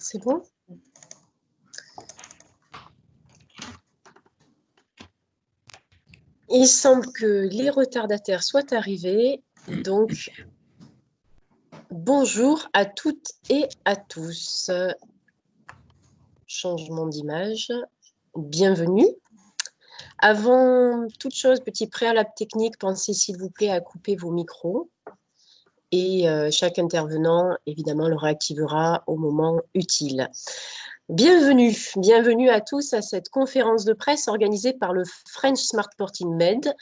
C'est bon? Il semble que les retardataires soient arrivés, donc bonjour à toutes et à tous. Changement d'image, bienvenue. Avant toute chose, petit préalable technique, pensez s'il vous plaît à couper vos micros et chaque intervenant, évidemment, le réactivera au moment utile. Bienvenue à tous à cette conférence de presse organisée par le French Smartport in Med.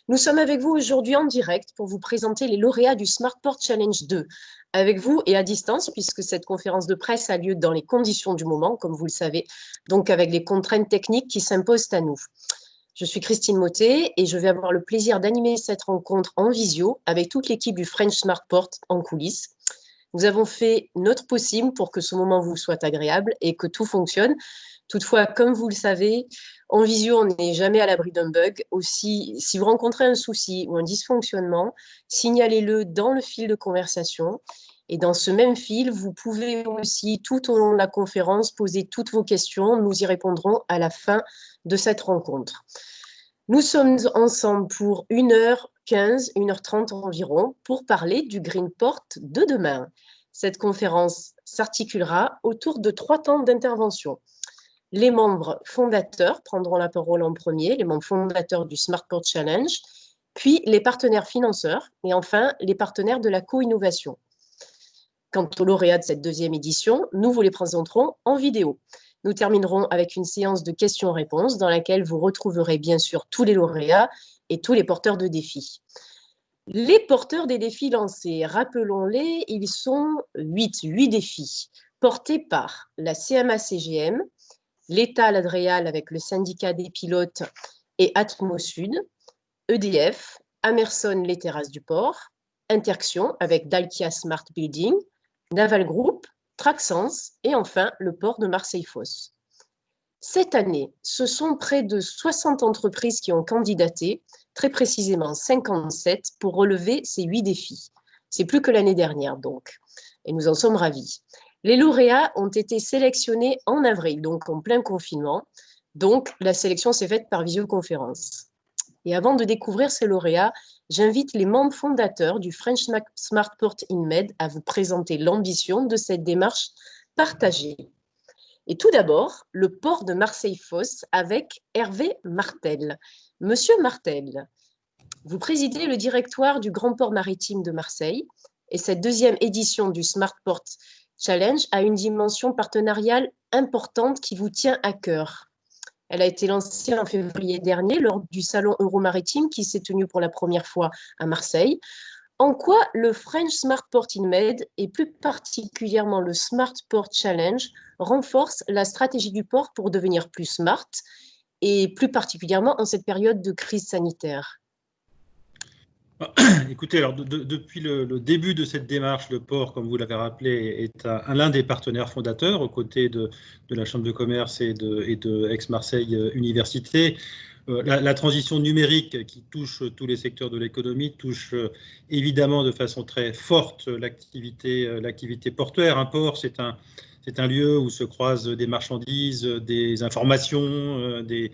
Nous sommes avec vous aujourd'hui en direct pour vous présenter les lauréats du Smartport Challenge 2, avec vous et à distance, puisque cette conférence de presse a lieu dans les conditions du moment, comme vous le savez, donc avec les contraintes techniques qui s'imposent à nous. Je suis Christine Mottet et je vais avoir le plaisir d'animer cette rencontre en visio avec toute l'équipe du French Smartport en coulisses. Nous avons fait notre possible pour que ce moment vous soit agréable et que tout fonctionne. Toutefois, comme vous le savez, en visio, on n'est jamais à l'abri d'un bug. Aussi, si vous rencontrez un souci ou un dysfonctionnement, signalez-le dans le fil de conversation. Et dans ce même fil, vous pouvez aussi, tout au long de la conférence, poser toutes vos questions. Nous y répondrons à la fin de cette rencontre. Nous sommes ensemble pour 1h15, 1h30 environ, pour parler du Greenport de demain. Cette conférence s'articulera autour de 3 temps d'intervention. Les membres fondateurs prendront la parole en premier, les membres fondateurs du Smartport Challenge, puis les partenaires financeurs et enfin les partenaires de la co-innovation. Quant aux lauréats de cette deuxième édition, nous vous les présenterons en vidéo. Nous terminerons avec une séance de questions-réponses dans laquelle vous retrouverez bien sûr tous les lauréats et tous les porteurs de défis. Les porteurs des défis lancés, rappelons-les, ils sont 8 défis portés par la CMA-CGM, l'État l'Adréal avec le syndicat des pilotes et Atmo Sud, EDF, Amerson les terrasses du port, Interxion avec Dalkia Smart Building, Naval Group, Traxens et enfin le port de Marseille-Fos. Cette année, ce sont près de 60 entreprises qui ont candidaté, très précisément 57, pour relever ces 8 défis. C'est plus que l'année dernière donc, et nous en sommes ravis. Les lauréats ont été sélectionnés en avril, donc en plein confinement. Donc, la sélection s'est faite par visioconférence. Et avant de découvrir ces lauréats, j'invite les membres fondateurs du French Smartport InMed à vous présenter l'ambition de cette démarche partagée. Et tout d'abord, le port de Marseille-Fos avec Hervé Martel. Monsieur Martel, vous présidez le directoire du Grand Port Maritime de Marseille et cette deuxième édition du Smartport Challenge a une dimension partenariale importante qui vous tient à cœur. Elle a été lancée en février dernier lors du Salon Euromaritime qui s'est tenu pour la première fois à Marseille. En quoi le French Smartport InMed et plus particulièrement le Smartport Challenge renforce la stratégie du port pour devenir plus smart et plus particulièrement en cette période de crise sanitaire? Écoutez, alors depuis le début de cette démarche, le port, comme vous l'avez rappelé, est l'un des partenaires fondateurs aux côtés de la Chambre de commerce et de Aix-Marseille Université. La transition numérique qui touche tous les secteurs de l'économie touche évidemment de façon très forte l'activité portuaire. Un port, c'est un lieu où se croisent des marchandises, des informations, des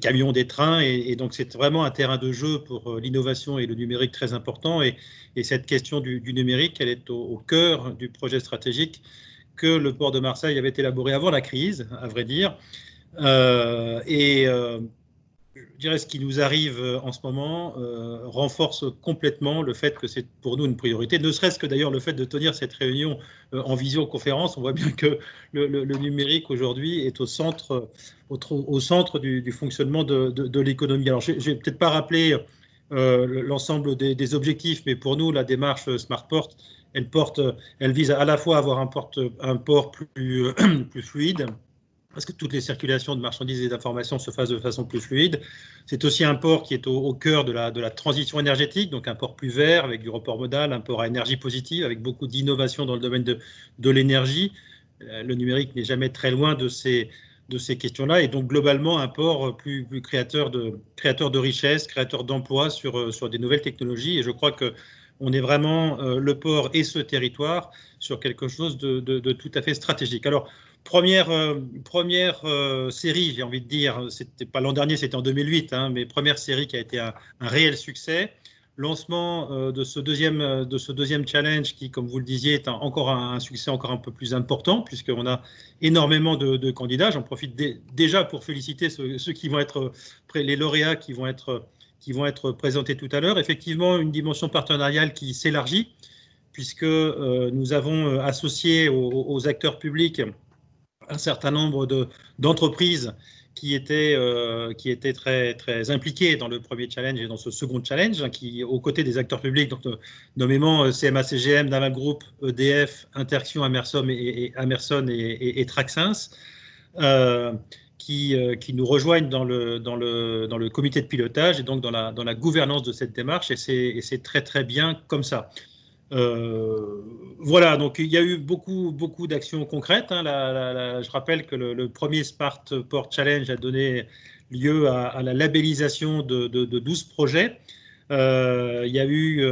camions, des trains, et donc c'est vraiment un terrain de jeu pour l'innovation et le numérique très important. Et cette question du numérique, elle est au cœur du projet stratégique que le port de Marseille avait élaboré avant la crise, à vrai dire. Je dirais ce qui nous arrive en ce moment renforce complètement le fait que c'est pour nous une priorité, ne serait-ce que d'ailleurs le fait de tenir cette réunion en visioconférence. On voit bien que le numérique aujourd'hui est au centre du fonctionnement de l'économie. Alors je ne vais peut-être pas rappeler l'ensemble des objectifs, mais pour nous la démarche Smartport, elle vise à la fois à avoir un port plus fluide, parce que toutes les circulations de marchandises et d'informations se fassent de façon plus fluide. C'est aussi un port qui est au cœur de la transition énergétique, donc un port plus vert avec du report modal, un port à énergie positive avec beaucoup d'innovation dans le domaine de l'énergie. Le numérique n'est jamais très loin de ces questions-là, et donc globalement un port plus créateur de richesses, créateur d'emplois sur des nouvelles technologies. Et je crois que on est vraiment le port et ce territoire sur quelque chose de tout à fait stratégique. Alors, première série, j'ai envie de dire, c'était pas l'an dernier, c'était en 2008, mais première série qui a été un réel succès. Lancement de ce deuxième challenge qui, comme vous le disiez, est encore un succès encore un peu plus important puisqu'on a énormément de candidats. J'en profite déjà pour féliciter ceux qui vont être les lauréats qui vont être présentés tout à l'heure. Effectivement, une dimension partenariale qui s'élargit puisque nous avons associé aux acteurs publics un certain nombre d'entreprises qui étaient très, très impliquées dans le premier challenge et dans ce second challenge, qui, aux côtés des acteurs publics, donc, nommément CMA-CGM, Naval Group, EDF, Interxion, Amerson et Traxens, qui nous rejoignent dans le comité de pilotage et donc dans la gouvernance de cette démarche, et c'est très, très bien comme ça. Voilà, donc il y a eu beaucoup d'actions concrètes. Je rappelle que le premier Smartport Challenge a donné lieu à la labellisation de 12 projets. Il y a eu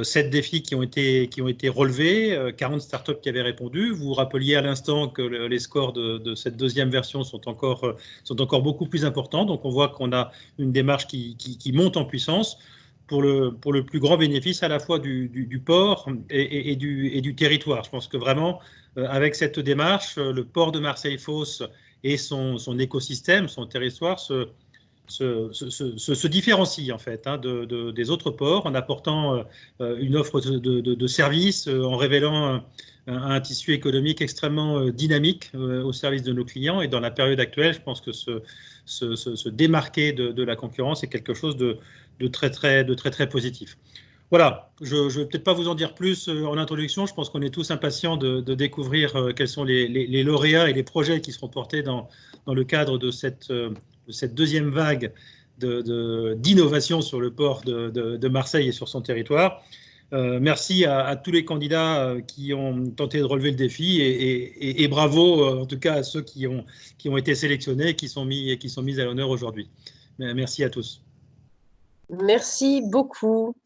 7 défis qui ont été relevés, 40 startups qui avaient répondu. Vous vous rappeliez à l'instant que les scores de cette deuxième version sont encore beaucoup plus importants. Donc on voit qu'on a une démarche qui monte en puissance pour le plus grand bénéfice à la fois du port et du territoire. Je pense que vraiment, avec cette démarche, le port de Marseille-Fos et son écosystème, son territoire se différencie en fait des autres ports en apportant une offre de services, en révélant un tissu économique extrêmement dynamique au service de nos clients. Et dans la période actuelle, je pense que se démarquer de la concurrence est quelque chose de très, très positif. Voilà, je ne vais peut-être pas vous en dire plus en introduction. Je pense qu'on est tous impatients de découvrir quels sont les lauréats et les projets qui seront portés dans le cadre de cette deuxième vague d'innovation sur le port de Marseille et sur son territoire. Merci à tous les candidats qui ont tenté de relever le défi et bravo en tout cas à ceux qui ont été sélectionnés et qui sont mis à l'honneur aujourd'hui. Merci à tous. Merci beaucoup.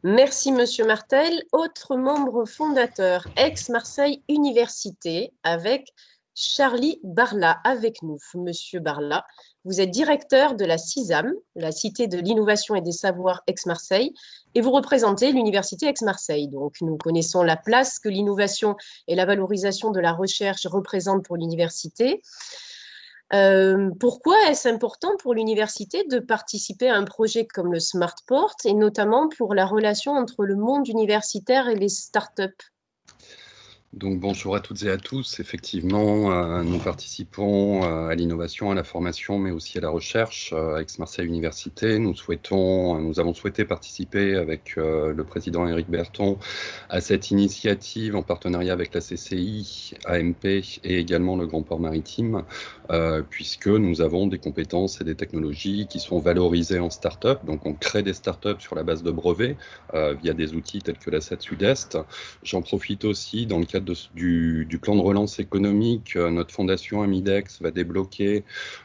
Merci, Monsieur Martel. Autre membre fondateur, Aix-Marseille Université, avec Charlie Barla avec nous. Monsieur Barla, vous êtes directeur de la CISAM, la Cité de l'innovation et des savoirs Aix-Marseille, et vous représentez l'Université Aix-Marseille. Donc, nous connaissons la place que l'innovation et la valorisation de la recherche représentent pour l'université. Pourquoi est-ce important pour l'université de participer à un projet comme le SmartPort, et notamment pour la relation entre le monde universitaire et les startups? Donc bonjour à toutes et à tous. Effectivement, nous participons à l'innovation, à la formation, mais aussi à la recherche à Aix-Marseille Université. Nous avons souhaité participer avec le président Éric Berton à cette initiative en partenariat avec la CCI, AMP et également le Grand Port Maritime, puisque nous avons des compétences et des technologies qui sont valorisées en start-up. Donc on crée des start-up sur la base de brevets via des outils tels que la SAT Sud-Est. J'en profite aussi dans le cadre du plan de relance économique. Notre fondation Amidex va débloquer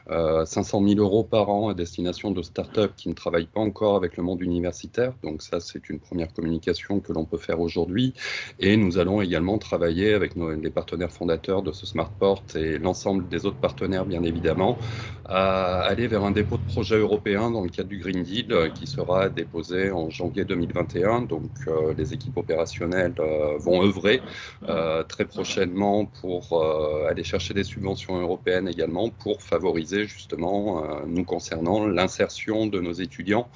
500 000 € par an à destination de start-up qui ne travaillent pas encore avec le monde universitaire. Donc ça, c'est une première communication que l'on peut faire aujourd'hui. Et nous allons également travailler avec les partenaires fondateurs de ce SmartPort et l'ensemble des autres partenaires, bien évidemment, à aller vers un dépôt de projet européen dans le cadre du Green Deal qui sera déposé en janvier 2021. Donc les équipes opérationnelles vont œuvrer très prochainement pour aller chercher des subventions européennes également pour favoriser justement, nous concernant, l'insertion de nos étudiants,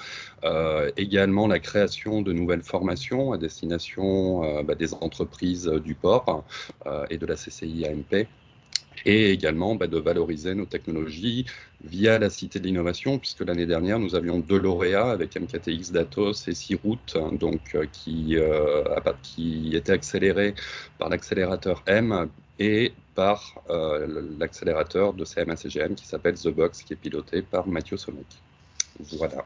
également la création de nouvelles formations à destination des entreprises du port et de la CCI AMP. Et également de valoriser nos technologies via la Cité de l'Innovation, puisque l'année dernière, nous avions 2 lauréats avec MKTX Datos et Ciroute, donc, qui étaient accélérés par l'accélérateur M et par l'accélérateur de CMA-CGM qui s'appelle The Box, qui est piloté par Mathieu Sommic. Voilà.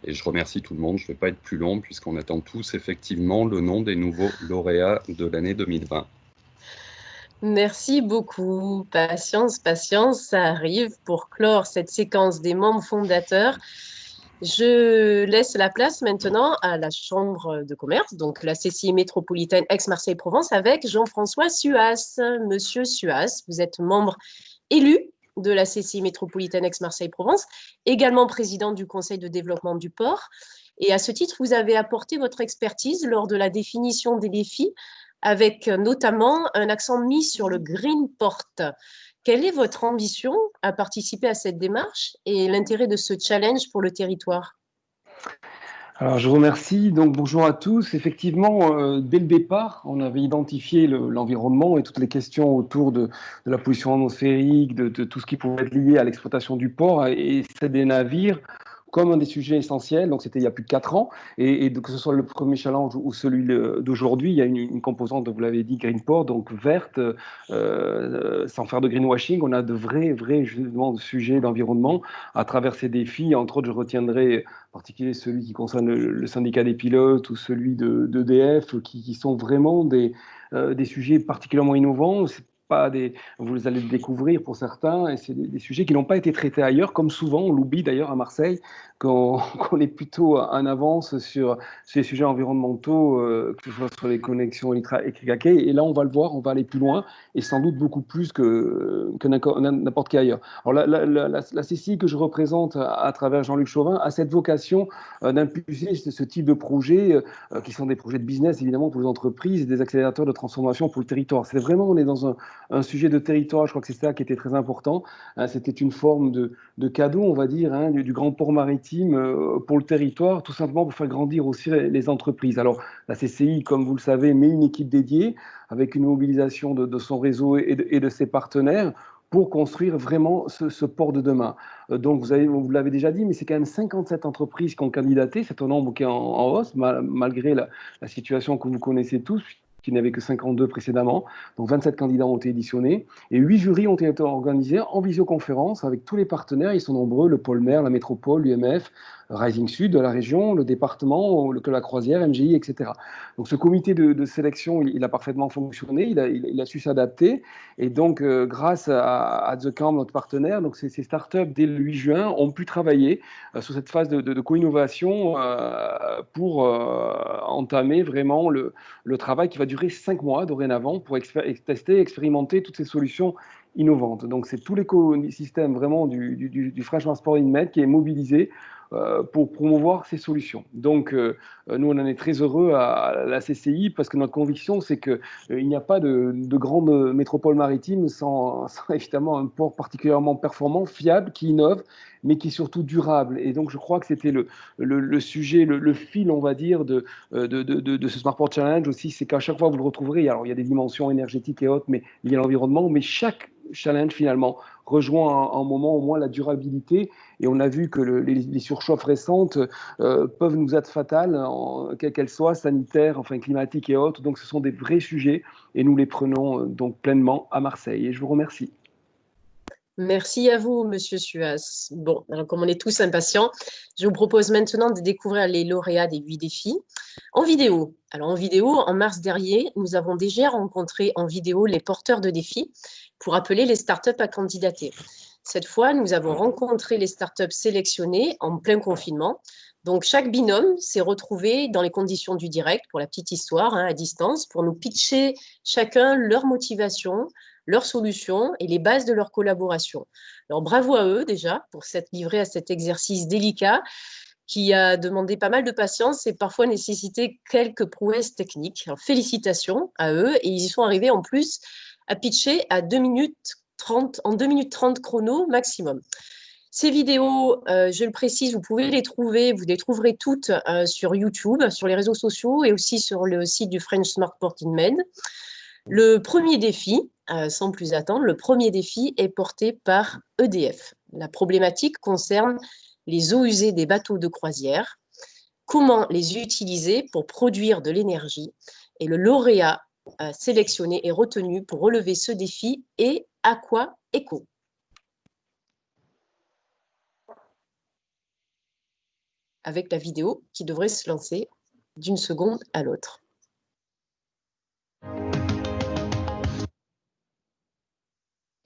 Et je remercie tout le monde. Je ne vais pas être plus long, puisqu'on attend tous effectivement le nom des nouveaux lauréats de l'année 2020. Merci beaucoup. Patience, patience, ça arrive pour clore cette séquence des membres fondateurs. Je laisse la place maintenant à la Chambre de commerce, donc la CCI métropolitaine Aix-Marseille-Provence, avec Jean-François Suas. Monsieur Suas, vous êtes membre élu de la CCI métropolitaine Aix-Marseille-Provence, également président du Conseil de développement du port. Et à ce titre, vous avez apporté votre expertise lors de la définition des défis, avec notamment un accent mis sur le Green Port. Quelle est votre ambition à participer à cette démarche et l'intérêt de ce challenge pour le territoire? Alors, je vous remercie. Donc, bonjour à tous. Effectivement, dès le départ, on avait identifié l'environnement et toutes les questions autour de la pollution atmosphérique, de tout ce qui pouvait être lié à l'exploitation du port et c'est des navires comme un des sujets essentiels. Donc, c'était il y a plus de 4 ans. Et que ce soit le premier challenge ou celui d'aujourd'hui, il y a une composante, vous l'avez dit, Green Port, donc verte, sans faire de greenwashing. On a de vrais justement, sujets d'environnement à travers ces défis. Entre autres, je retiendrai en particulier celui qui concerne le syndicat des pilotes ou celui d'EDF, qui sont vraiment des sujets particulièrement innovants. Pas vous allez le découvrir pour certains, et c'est des sujets qui n'ont pas été traités ailleurs, comme souvent, on l'oublie d'ailleurs à Marseille, qu'on est plutôt en avance sur ces sujets environnementaux, que ce soit sur les connexions électriques, et là on va le voir, on va aller plus loin, et sans doute beaucoup plus que n'importe qui ailleurs. Alors la CCI que je représente à travers Jean-Luc Chauvin a cette vocation d'impulser ce type de projets, qui sont des projets de business évidemment pour les entreprises, et des accélérateurs de transformation pour le territoire. C'est vraiment, on est dans un sujet de territoire, je crois que c'est ça qui était très important. C'était une forme de cadeau, on va dire, du Grand Port Maritime pour le territoire, tout simplement pour faire grandir aussi les entreprises. Alors, la CCI, comme vous le savez, met une équipe dédiée avec une mobilisation de son réseau et de ses partenaires pour construire vraiment ce port de demain. Donc, vous l'avez déjà dit, mais c'est quand même 57 entreprises qui ont candidaté. C'est un nombre qui est en hausse, malgré la situation que vous connaissez tous, qu'il n'y avait que 52 précédemment. Donc 27 candidats ont été éditionnés et 8 jurys ont été organisés en visioconférence avec tous les partenaires. Ils sont nombreux, le pôle mer, la métropole, l'UMF, Rising Sud de la région, le département, la Croisière, MGI, etc. Donc ce comité de sélection, il a parfaitement fonctionné, il a su s'adapter. Et donc, grâce à The Camp, notre partenaire, donc ces startups, dès le 8 juin, ont pu travailler sur cette phase de co-innovation pour entamer vraiment le travail qui va durer durer 5 mois dorénavant pour tester, expérimenter toutes ces solutions innovantes. Donc, c'est tout l'écosystème vraiment du French Smart Sporting Med qui est mobilisé pour promouvoir ces solutions. Donc, nous, on en est très heureux à la CCI parce que notre conviction, c'est qu'il n'y a pas de grande métropole maritime sans évidemment un port particulièrement performant, fiable, qui innove, mais qui est surtout durable. Et donc, je crois que c'était le sujet, le fil, on va dire, de ce Smartport Challenge aussi, c'est qu'à chaque fois, vous le retrouverez. Alors, il y a des dimensions énergétiques et autres, mais liées à l'environnement, mais chaque challenge, finalement, rejoint un moment au moins la durabilité. Et on a vu que les surchauffes récentes peuvent nous être fatales, quelles qu'elles soient, sanitaires, enfin climatiques et autres. Donc, ce sont des vrais sujets et nous les prenons donc pleinement à Marseille. Et je vous remercie. Merci à vous, Monsieur Suas. Bon, alors comme on est tous impatients, je vous propose maintenant de découvrir les lauréats des 8 défis en vidéo. Alors en vidéo, en mars dernier, nous avons déjà rencontré en vidéo les porteurs de défis pour appeler les startups à candidater. Cette fois, nous avons rencontré les startups sélectionnées en plein confinement. Donc chaque binôme s'est retrouvé dans les conditions du direct, pour la petite histoire, à distance, pour nous pitcher chacun leur motivation, leurs solutions et les bases de leur collaboration. Alors bravo à eux déjà pour s'être livrés à cet exercice délicat qui a demandé pas mal de patience et parfois nécessité quelques prouesses techniques. Alors, félicitations à eux et ils y sont arrivés en plus à pitcher à 2 minutes 30, en 2 minutes 30 chrono maximum. Ces vidéos, je le précise, vous pouvez les trouver, vous les trouverez toutes sur YouTube, sur les réseaux sociaux et aussi sur le site du French Smart Sporting Med. Le premier défi, sans plus attendre, le premier défi est porté par EDF. La problématique concerne les eaux usées des bateaux de croisière, comment les utiliser pour produire de l'énergie. Et le lauréat sélectionné et retenu pour relever ce défi est AquaEco. Avec la vidéo qui devrait se lancer d'une seconde à l'autre.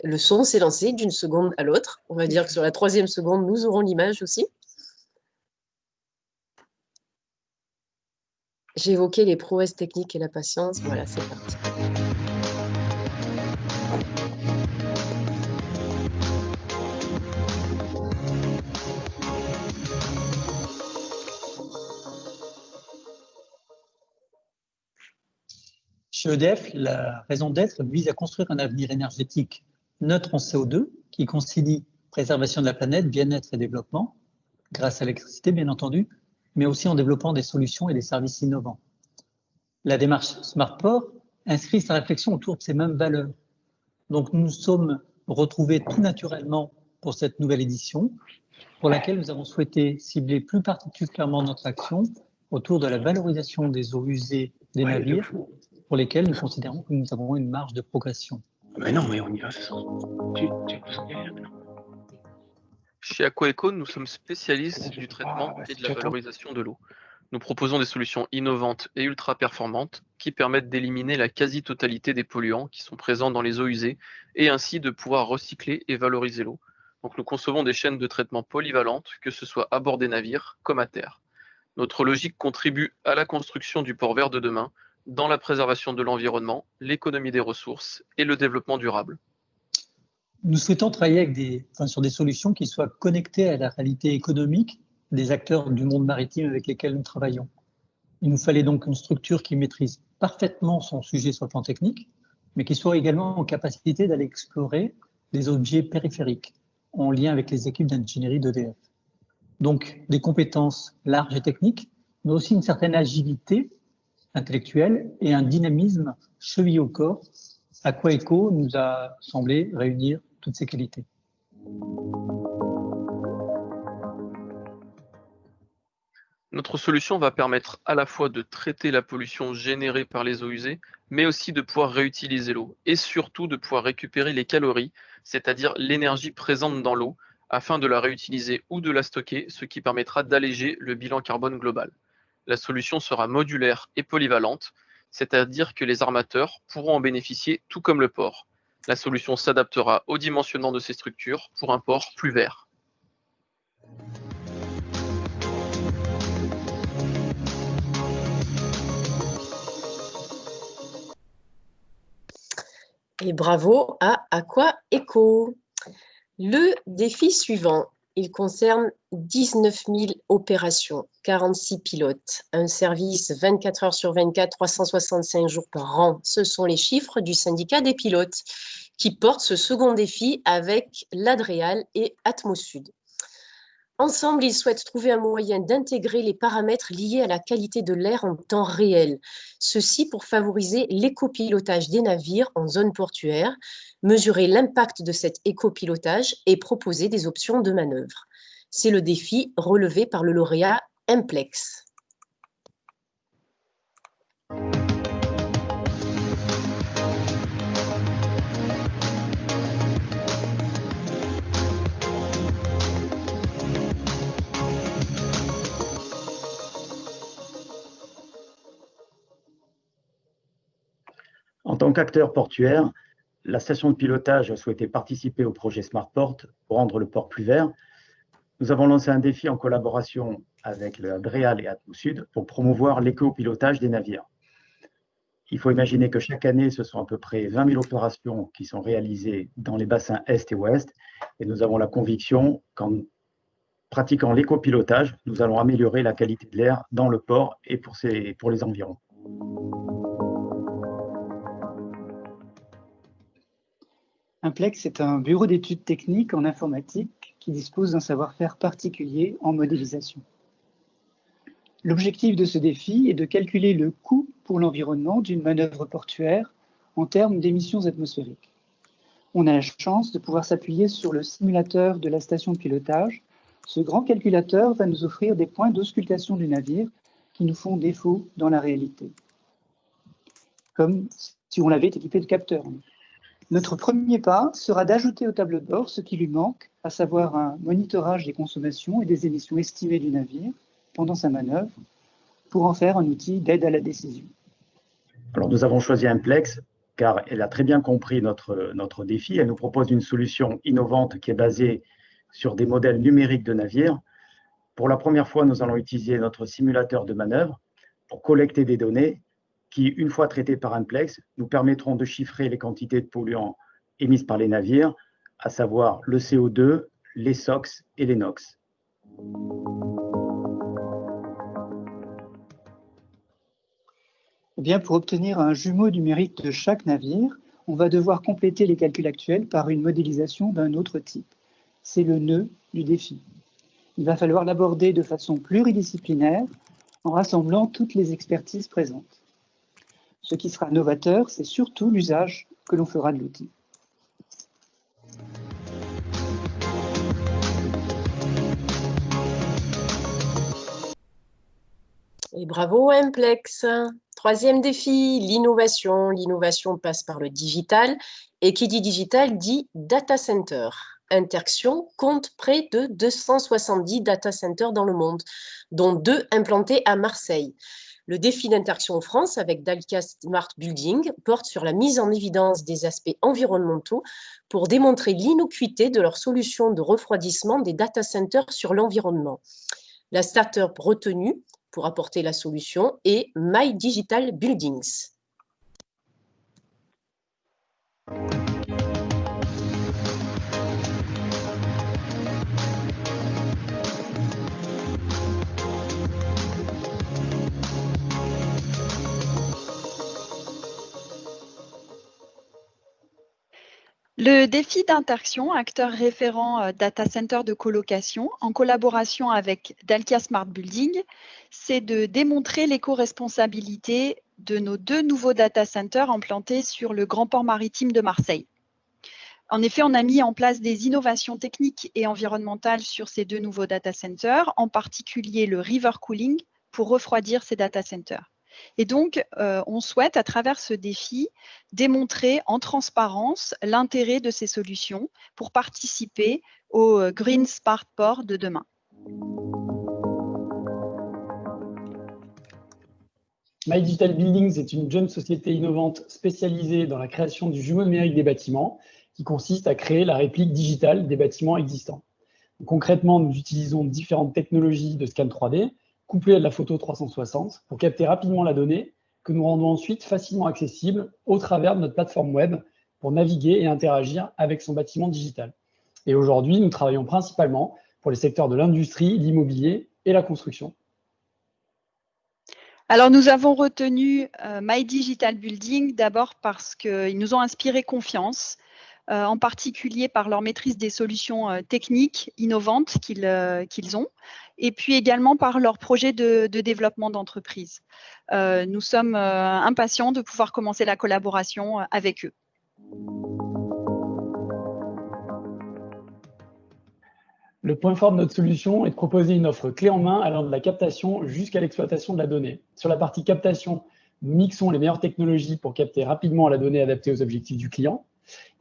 Le son s'est lancé d'une seconde à l'autre. On va dire que sur la 3e seconde, nous aurons l'image aussi. J'ai évoqué les prouesses techniques et la patience. Voilà, c'est parti. Chez EDF, la raison d'être vise à construire un avenir énergétique neutre en CO2 qui concilie préservation de la planète, bien-être et développement, grâce à l'électricité bien entendu, mais aussi en développant des solutions et des services innovants. La démarche SmartPort inscrit sa réflexion autour de ces mêmes valeurs. Donc nous nous sommes retrouvés tout naturellement pour cette nouvelle édition, pour laquelle nous avons souhaité cibler plus particulièrement notre action autour de la valorisation des eaux usées des navires, pour lesquels nous considérons que nous avons une marge de progression. Mais non, mais on y va. Chez AquaEco, nous sommes spécialistes du traitement et de la valorisation de l'eau. Nous proposons des solutions innovantes et ultra performantes qui permettent d'éliminer la quasi-totalité des polluants qui sont présents dans les eaux usées et ainsi de pouvoir recycler et valoriser l'eau. Donc nous concevons des chaînes de traitement polyvalentes, que ce soit à bord des navires comme à terre. Notre logique contribue à la construction du port vert de demain, dans la préservation de l'environnement, l'économie des ressources et le développement durable. Nous souhaitons travailler sur des solutions qui soient connectées à la réalité économique des acteurs du monde maritime avec lesquels nous travaillons. Il nous fallait donc une structure qui maîtrise parfaitement son sujet sur le plan technique, mais qui soit également en capacité d'aller explorer des objets périphériques en lien avec les équipes d'ingénierie d'EDF. Donc des compétences larges et techniques, mais aussi une certaine agilité intellectuelle et un dynamisme chevillé au corps. AquaEco nous a semblé réunir toutes ces qualités. Notre solution va permettre à la fois de traiter la pollution générée par les eaux usées, mais aussi de pouvoir réutiliser l'eau et surtout de pouvoir récupérer les calories, c'est-à-dire l'énergie présente dans l'eau, afin de la réutiliser ou de la stocker, ce qui permettra d'alléger le bilan carbone global. La solution sera modulaire et polyvalente, c'est-à-dire que les armateurs pourront en bénéficier tout comme le port. La solution s'adaptera au dimensionnement de ces structures pour un port plus vert. Et bravo à Aqua Eco. Le défi suivant, il concerne 19 000 opérations, 46 pilotes, un service 24 heures sur 24, 365 jours par an. Ce sont les chiffres du syndicat des pilotes qui portent ce second défi avec l'Adréal et Atmosud. Ensemble, ils souhaitent trouver un moyen d'intégrer les paramètres liés à la qualité de l'air en temps réel. Ceci pour favoriser l'écopilotage des navires en zone portuaire, mesurer l'impact de cet écopilotage et proposer des options de manœuvre. C'est le défi relevé par le lauréat Implex. En tant qu'acteur portuaire, la station de pilotage a souhaité participer au projet SmartPort pour rendre le port plus vert. Nous avons lancé un défi en collaboration avec le Adréal et Atmosud pour promouvoir l'éco-pilotage des navires. Il faut imaginer que chaque année, ce sont à peu près 20 000 opérations qui sont réalisées dans les bassins Est et Ouest. Et nous avons la conviction qu'en pratiquant l'éco-pilotage, nous allons améliorer la qualité de l'air dans le port et pour les environs. Implex est un bureau d'études techniques en informatique qui dispose d'un savoir-faire particulier en modélisation. L'objectif de ce défi est de calculer le coût pour l'environnement d'une manœuvre portuaire en termes d'émissions atmosphériques. On a la chance de pouvoir s'appuyer sur le simulateur de la station de pilotage. Ce grand calculateur va nous offrir des points d'auscultation du navire qui nous font défaut dans la réalité, comme si on l'avait équipé de capteurs. Notre premier pas sera d'ajouter au tableau de bord ce qui lui manque, à savoir un monitorage des consommations et des émissions estimées du navire pendant sa manœuvre, pour en faire un outil d'aide à la décision. Alors, nous avons choisi Implex car elle a très bien compris notre défi. Elle nous propose une solution innovante qui est basée sur des modèles numériques de navires. Pour la première fois, nous allons utiliser notre simulateur de manœuvre pour collecter des données qui, une fois traitées par Implex, nous permettront de chiffrer les quantités de polluants émises par les navires, à savoir le CO2, les SOx et les NOx. Eh bien, pour obtenir un jumeau numérique de chaque navire, on va devoir compléter les calculs actuels par une modélisation d'un autre type. C'est le nœud du défi. Il va falloir l'aborder de façon pluridisciplinaire en rassemblant toutes les expertises présentes. Ce qui sera novateur, c'est surtout l'usage que l'on fera de l'outil. Et bravo Implex. Troisième défi, l'innovation. L'innovation passe par le digital. Et qui dit digital dit data center. Interxion compte près de 270 data centers dans le monde, dont 2 implantés à Marseille. Le défi d'Interxion France avec Dalkia Smart Building porte sur la mise en évidence des aspects environnementaux pour démontrer l'innocuité de leur solution de refroidissement des data centers sur l'environnement. La start-up retenue pour apporter la solution est My Digital Buildings. Le défi d'Interxion, acteur référent data center de colocation, en collaboration avec Dalkia Smart Building, c'est de démontrer l'éco-responsabilité de nos 2 nouveaux data centers implantés sur le grand port maritime de Marseille. En effet, on a mis en place des innovations techniques et environnementales sur ces 2 nouveaux data centers, en particulier le river cooling pour refroidir ces data centers. Et donc, on souhaite, à travers ce défi, démontrer en transparence l'intérêt de ces solutions pour participer au Green Smart Port de demain. My Digital Buildings est une jeune société innovante spécialisée dans la création du jumeau numérique des bâtiments, qui consiste à créer la réplique digitale des bâtiments existants. Donc, concrètement, nous utilisons différentes technologies de scan 3D, couplé à de la photo 360 pour capter rapidement la donnée que nous rendons ensuite facilement accessible au travers de notre plateforme web pour naviguer et interagir avec son bâtiment digital. Et aujourd'hui, nous travaillons principalement pour les secteurs de l'industrie, l'immobilier et la construction. Alors, nous avons retenu My Digital Building d'abord parce qu'ils nous ont inspiré confiance, en particulier par leur maîtrise des solutions techniques innovantes qu'ils ont, et puis également par leur projet de développement d'entreprise. Nous sommes impatients de pouvoir commencer la collaboration avec eux. Le point fort de notre solution est de proposer une offre clé en main allant de la captation jusqu'à l'exploitation de la donnée. Sur la partie captation, nous mixons les meilleures technologies pour capter rapidement la donnée adaptée aux objectifs du client.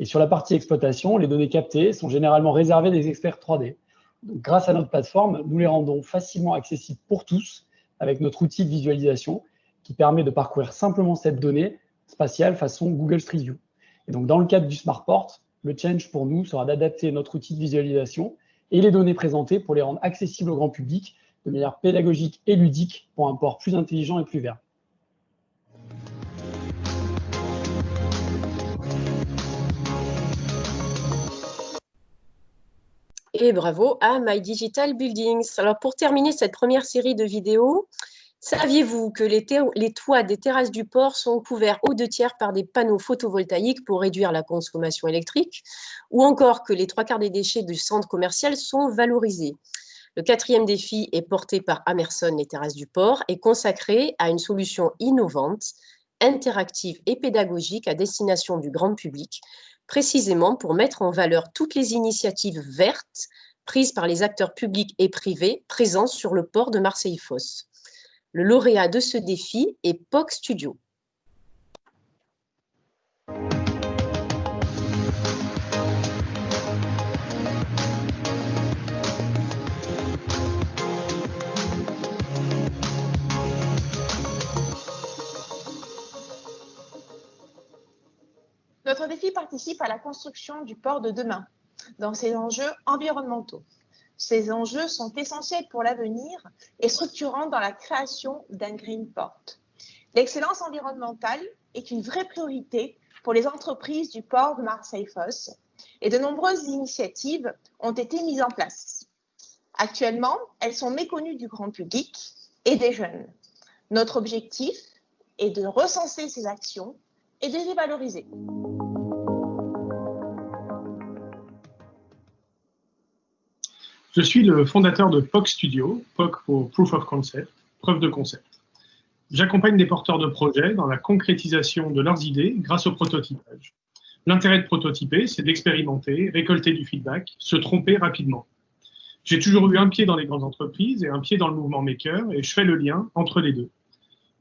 Et sur la partie exploitation, les données captées sont généralement réservées des experts 3D. Donc, grâce à notre plateforme, nous les rendons facilement accessibles pour tous avec notre outil de visualisation qui permet de parcourir simplement cette donnée spatiale façon Google Street View. Et donc, dans le cadre du SmartPort, le change pour nous sera d'adapter notre outil de visualisation et les données présentées pour les rendre accessibles au grand public de manière pédagogique et ludique pour un port plus intelligent et plus vert. Et bravo à My Digital Buildings. Alors pour terminer cette première série de vidéos, saviez-vous que les toits des terrasses du port sont couverts aux 2/3 par des panneaux photovoltaïques pour réduire la consommation électrique, ou encore que les 3/4 des déchets du centre commercial sont valorisés? Le 4e défi est porté par Amerson, les terrasses du port, et consacré à une solution innovante, interactive et pédagogique à destination du grand public, précisément pour mettre en valeur toutes les initiatives vertes prises par les acteurs publics et privés présents sur le port de Marseille-Fos. Le lauréat de ce défi est POC Studio. Notre défi participe à la construction du port de demain, dans ses enjeux environnementaux. Ces enjeux sont essentiels pour l'avenir et structurants dans la création d'un Green Port. L'excellence environnementale est une vraie priorité pour les entreprises du port de Marseille-Fos et de nombreuses initiatives ont été mises en place. Actuellement, elles sont méconnues du grand public et des jeunes. Notre objectif est de recenser ces actions et de les valoriser. Je suis le fondateur de POC Studio, POC pour Proof of Concept, preuve de concept. J'accompagne des porteurs de projets dans la concrétisation de leurs idées grâce au prototypage. L'intérêt de prototyper, c'est d'expérimenter, récolter du feedback, se tromper rapidement. J'ai toujours eu un pied dans les grandes entreprises et un pied dans le mouvement maker et je fais le lien entre les deux.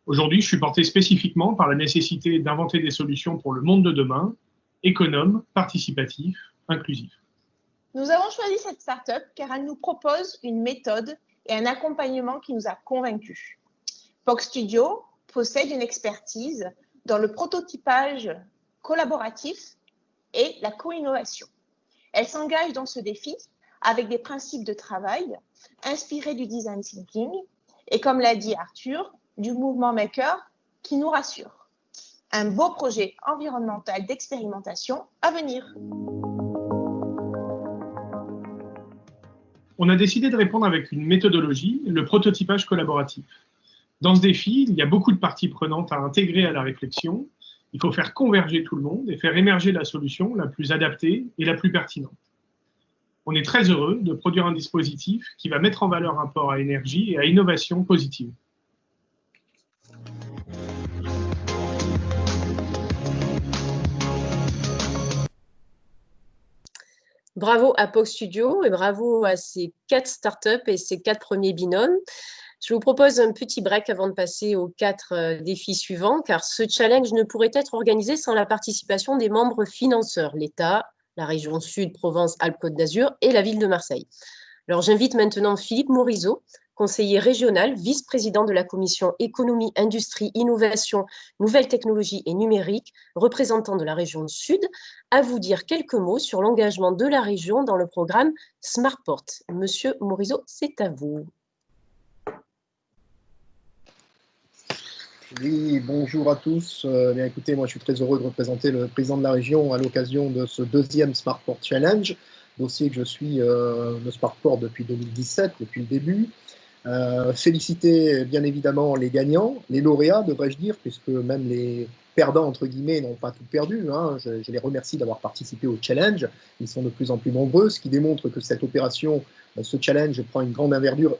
Aujourd'hui, je suis porté spécifiquement par la nécessité d'inventer des solutions pour le monde de demain, économe, participatif, inclusif. Nous avons choisi cette start-up car elle nous propose une méthode et un accompagnement qui nous a convaincus. POC Studio possède une expertise dans le prototypage collaboratif et la co-innovation. Elle s'engage dans ce défi avec des principes de travail inspirés du design thinking et, comme l'a dit Arthur, du mouvement maker qui nous rassure. Un beau projet environnemental d'expérimentation à venir. On a décidé de répondre avec une méthodologie, le prototypage collaboratif. Dans ce défi, il y a beaucoup de parties prenantes à intégrer à la réflexion. Il faut faire converger tout le monde et faire émerger la solution la plus adaptée et la plus pertinente. On est très heureux de produire un dispositif qui va mettre en valeur un port à énergie et à innovation positive. Bravo à POC Studio et bravo à ces 4 startups et ces 4 premiers binômes. Je vous propose un petit break avant de passer aux 4 défis suivants, car ce challenge ne pourrait être organisé sans la participation des membres financeurs, l'État, la région Sud, Provence-Alpes-Côte d'Azur et la ville de Marseille. Alors j'invite maintenant Philippe Morisot, conseiller régional, vice-président de la commission économie, industrie, innovation, nouvelles technologies et numérique, représentant de la région Sud, à vous dire quelques mots sur l'engagement de la région dans le programme SmartPort. Monsieur Morisot, c'est à vous. Oui, bonjour à tous. Bien, écoutez, moi je suis très heureux de représenter le président de la région à l'occasion de ce deuxième Smartport Challenge, dossier que je suis de Smartport depuis 2017, depuis le début. Féliciter bien évidemment les gagnants, les lauréats devrais-je dire, puisque même les perdants entre guillemets n'ont pas tout perdu. Hein. Je les remercie d'avoir participé au challenge. Ils sont de plus en plus nombreux, ce qui démontre que cette opération, ce challenge prend une grande envergure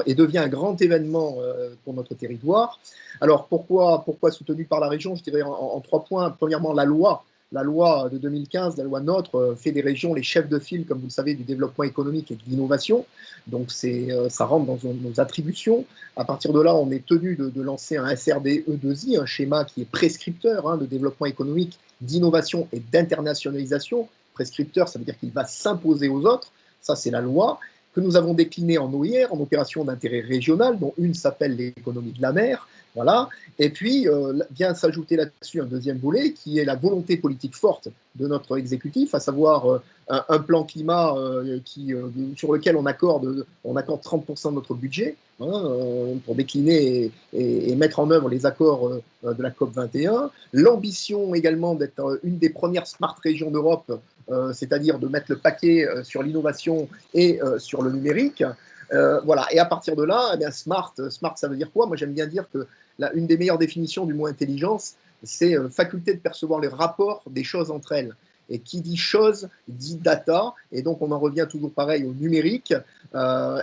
et devient un grand événement pour notre territoire. Alors pourquoi soutenu par la région? Je dirais en 3 points. Premièrement, la loi. La loi de 2015, la loi NOTRe, fait des régions les chefs de file, comme vous le savez, du développement économique et de l'innovation. Donc ça rentre dans nos attributions. À partir de là, on est tenu de lancer un SRDE2I, un schéma qui est prescripteur de développement économique, d'innovation et d'internationalisation. Prescripteur, ça veut dire qu'il va s'imposer aux autres. Ça, c'est la loi que nous avons déclinée en OIR, en opération d'intérêt régional, dont une s'appelle l'économie de la mer. Voilà. Et puis, vient s'ajouter là-dessus un deuxième volet qui est la volonté politique forte de notre exécutif, à savoir un plan climat sur lequel on accorde 30% de notre budget pour décliner et mettre en œuvre les accords de la COP21. L'ambition également d'être une des premières smart régions d'Europe, c'est-à-dire de mettre le paquet sur l'innovation et sur le numérique. Voilà. Et à partir de là, eh bien, smart, ça veut dire quoi? Moi, j'aime bien dire que une des meilleures définitions du mot intelligence, c'est faculté de percevoir les rapports des choses entre elles. Et qui dit chose, dit data, et donc on en revient toujours pareil au numérique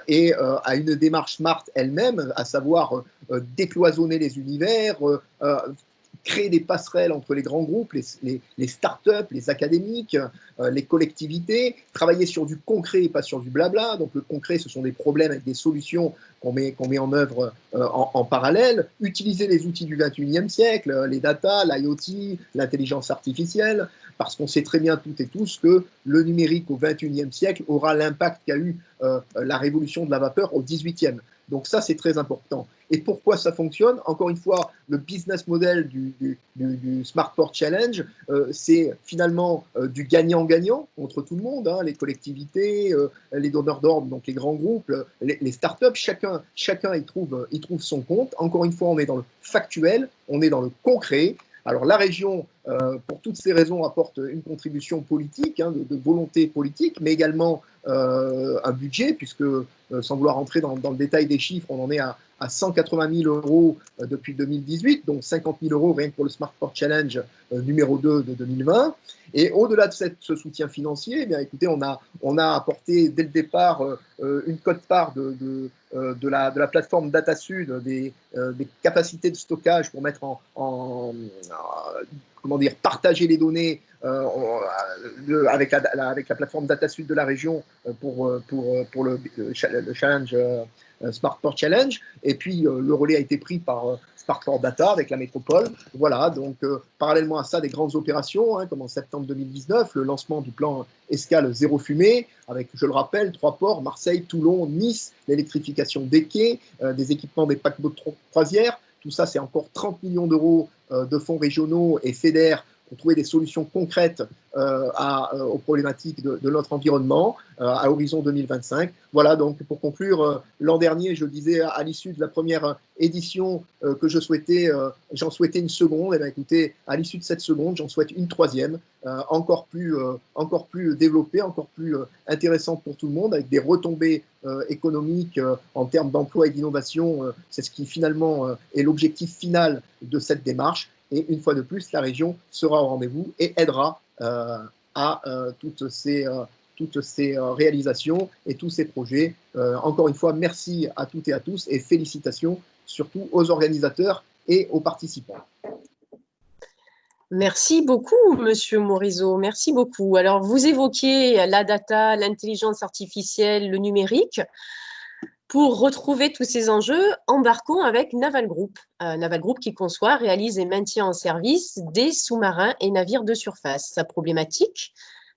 et à une démarche smart elle-même, à savoir décloisonner les univers, créer des passerelles entre les grands groupes, les startups, les académiques, les collectivités, travailler sur du concret et pas sur du blabla. Donc le concret, ce sont des problèmes avec des solutions qu'on met en œuvre en parallèle, utiliser les outils du 21e siècle, les data, l'IoT, l'intelligence artificielle, parce qu'on sait très bien toutes et tous que le numérique au 21e siècle aura l'impact qu'a eu la révolution de la vapeur au 18e. Donc ça, c'est très important. Et pourquoi ça fonctionne? Encore une fois, le business model du Smartport Challenge, c'est finalement du gagnant-gagnant entre tout le monde, les collectivités, les donneurs d'ordre, donc les grands groupes, les startups, chacun y trouve son compte. Encore une fois, on est dans le factuel, on est dans le concret. Alors la région, pour toutes ces raisons, apporte une contribution politique, de volonté politique, mais également un budget, puisque sans vouloir entrer dans le détail des chiffres, on en est à 180 000 euros depuis 2018, donc 50 000 euros rien que pour le Smartport Challenge numéro 2 de 2020. Et au-delà de ce soutien financier, eh bien, écoutez, on a apporté dès le départ une quote-part de la plateforme DataSud, des capacités de stockage pour mettre comment dire, partager les données avec la plateforme DataSud de la région pour le challenge Smartport Challenge. Et puis le relais a été pris par Smartport Data avec la métropole. Voilà, donc parallèlement à ça, des grandes opérations, comme en septembre 2019, le lancement du plan Escale Zéro Fumée, avec, je le rappelle, 3 ports, Marseille, Toulon, Nice, l'électrification des quais, des équipements des paquebots de croisière. Tout ça, c'est encore 30 millions d'euros de fonds régionaux et fédères pour trouver des solutions concrètes aux problématiques de notre environnement à horizon 2025. Voilà, donc pour conclure, l'an dernier, je disais à l'issue de la première édition que j'en souhaitais une seconde. Et bien écoutez, à l'issue de cette seconde, j'en souhaite une troisième, encore plus développée, encore plus intéressante pour tout le monde, avec des retombées économiques en termes d'emploi et d'innovation. C'est ce qui finalement est l'objectif final de cette démarche. Et une fois de plus, la région sera au rendez-vous et aidera à toutes ces réalisations et tous ces projets. Encore une fois, merci à toutes et à tous et félicitations surtout aux organisateurs et aux participants. Merci beaucoup, Monsieur Morisot. Merci beaucoup. Alors, vous évoquiez la data, l'intelligence artificielle, le numérique. Pour retrouver tous ces enjeux, embarquons avec Naval Group. Naval Group qui conçoit, réalise et maintient en service des sous-marins et navires de surface. Sa problématique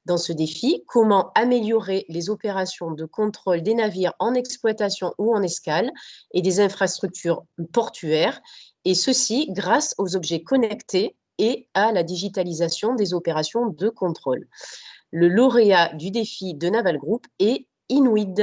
dans ce défi, comment améliorer les opérations de contrôle des navires en exploitation ou en escale et des infrastructures portuaires, et ceci grâce aux objets connectés et à la digitalisation des opérations de contrôle. Le lauréat du défi de Naval Group est Inuit.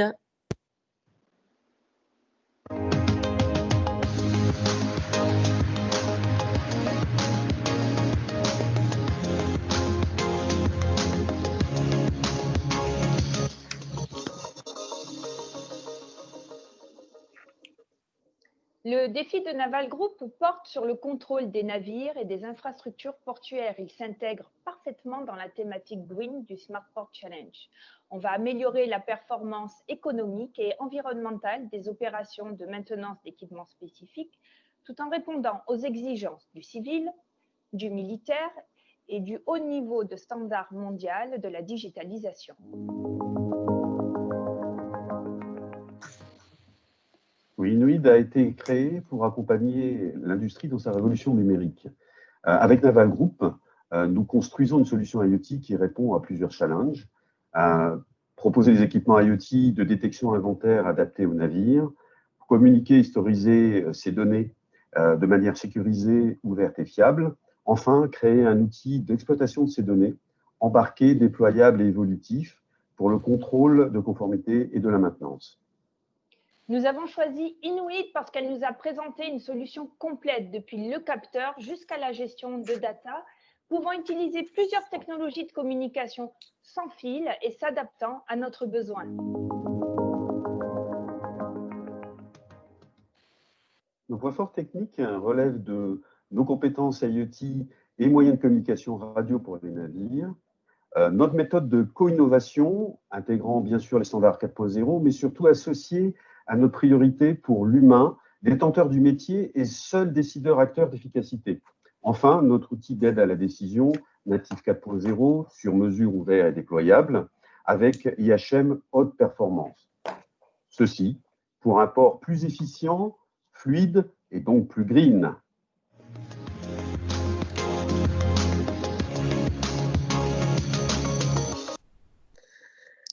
Le défi de Naval Group porte sur le contrôle des navires et des infrastructures portuaires. Il s'intègre parfaitement dans la thématique Green du Smart Port Challenge. On va améliorer la performance économique et environnementale des opérations de maintenance d'équipements spécifiques, tout en répondant aux exigences du civil, du militaire et du haut niveau de standard mondial de la digitalisation. Oui, Inuit a été créé pour accompagner l'industrie dans sa révolution numérique. Avec Naval Group, nous construisons une solution IoT qui répond à plusieurs challenges. Proposer des équipements IoT de détection inventaire adaptés aux navires, communiquer, historiser ces données de manière sécurisée, ouverte et fiable. Enfin, créer un outil d'exploitation de ces données, embarqué, déployable et évolutif pour le contrôle de conformité et de la maintenance. Nous avons choisi Inuit parce qu'elle nous a présenté une solution complète depuis le capteur jusqu'à la gestion de data, pouvant utiliser plusieurs technologies de communication sans fil et s'adaptant à notre besoin. Nos points forts techniques relèvent de nos compétences IoT et moyens de communication radio pour les navires, notre méthode de co-innovation, intégrant bien sûr les standards 4.0, mais surtout associée à notre priorité pour l'humain, détenteur du métier et seul décideur acteur d'efficacité. Enfin, notre outil d'aide à la décision, Native 4.0, sur mesure, ouvert et déployable, avec IHM haute performance. Ceci pour un port plus efficient, fluide et donc plus green.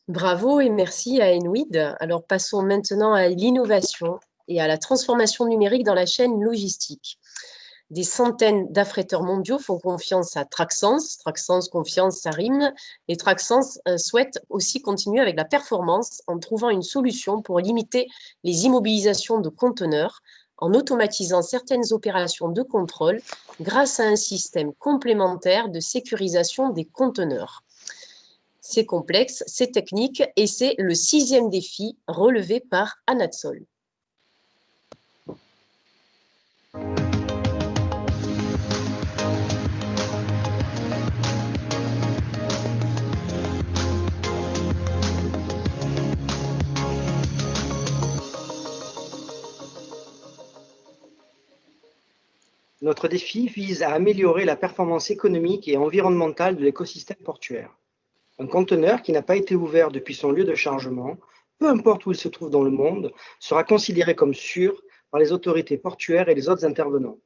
Bravo et merci à Inuit. Alors passons maintenant à l'innovation et à la transformation numérique dans la chaîne logistique. Des centaines d'affréteurs mondiaux font confiance à Traxens. Traxens, confiance, ça rime. Et Traxens souhaite aussi continuer avec la performance en trouvant une solution pour limiter les immobilisations de conteneurs en automatisant certaines opérations de contrôle grâce à un système complémentaire de sécurisation des conteneurs. C'est complexe, c'est technique et c'est le 6e défi relevé par Anatsol. Notre défi vise à améliorer la performance économique et environnementale de l'écosystème portuaire. Un conteneur qui n'a pas été ouvert depuis son lieu de chargement, peu importe où il se trouve dans le monde, sera considéré comme sûr par les autorités portuaires et les autres intervenants.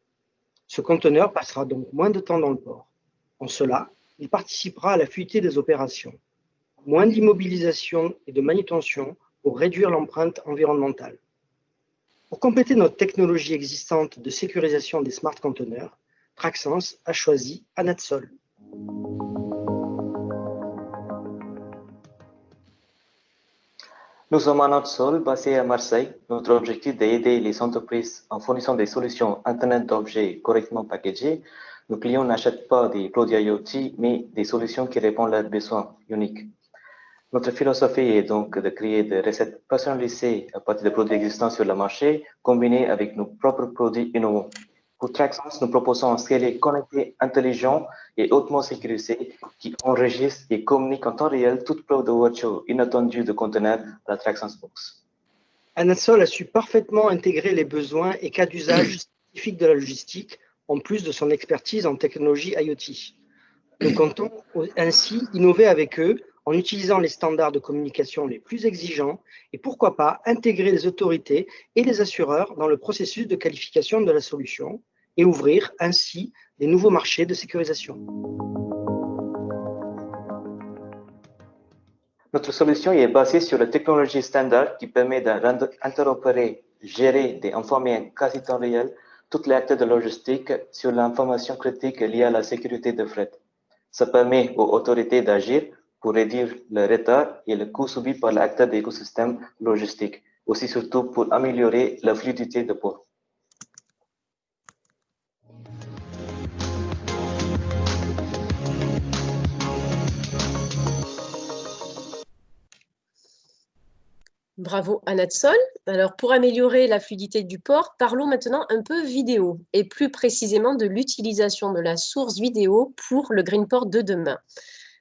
Ce conteneur passera donc moins de temps dans le port. En cela, il participera à la fluidité des opérations. Moins d'immobilisation et de manutention pour réduire l'empreinte environnementale. Pour compléter notre technologie existante de sécurisation des smart conteneurs, Traxens a choisi Anatsol. Nous sommes Anatsol, basé à Marseille. Notre objectif est d'aider les entreprises en fournissant des solutions Internet d'objets correctement packagées. Nos clients n'achètent pas des produits IoT, mais des solutions qui répondent à leurs besoins uniques. Notre philosophie est donc de créer des recettes personnalisées à partir de produits existants sur le marché, combinés avec nos propres produits innovants. Pour Traxens, nous proposons un scalet connecté, intelligent et hautement sécurisé qui enregistre et communique en temps réel toute preuve de virtual inattendue de conteneurs à la Traxens Box. Anatsol a su parfaitement intégrer les besoins et cas d'usage spécifiques de la logistique, en plus de son expertise en technologie IoT. Nous comptons ainsi innover avec eux en utilisant les standards de communication les plus exigeants et pourquoi pas intégrer les autorités et les assureurs dans le processus de qualification de la solution et ouvrir ainsi des nouveaux marchés de sécurisation. Notre solution est basée sur la technologie standard qui permet d'interopérer, gérer et informer en quasi temps réel tous les acteurs de logistique sur l'information critique liée à la sécurité de fret. Ça permet aux autorités d'agir pour réduire le retard et le coût subi par l'acteur de l'écosystème logistique, aussi surtout pour améliorer la fluidité de port. Bravo Anatsol. Alors pour améliorer la fluidité du port, parlons maintenant un peu vidéo et plus précisément de l'utilisation de la source vidéo pour le Greenport de demain.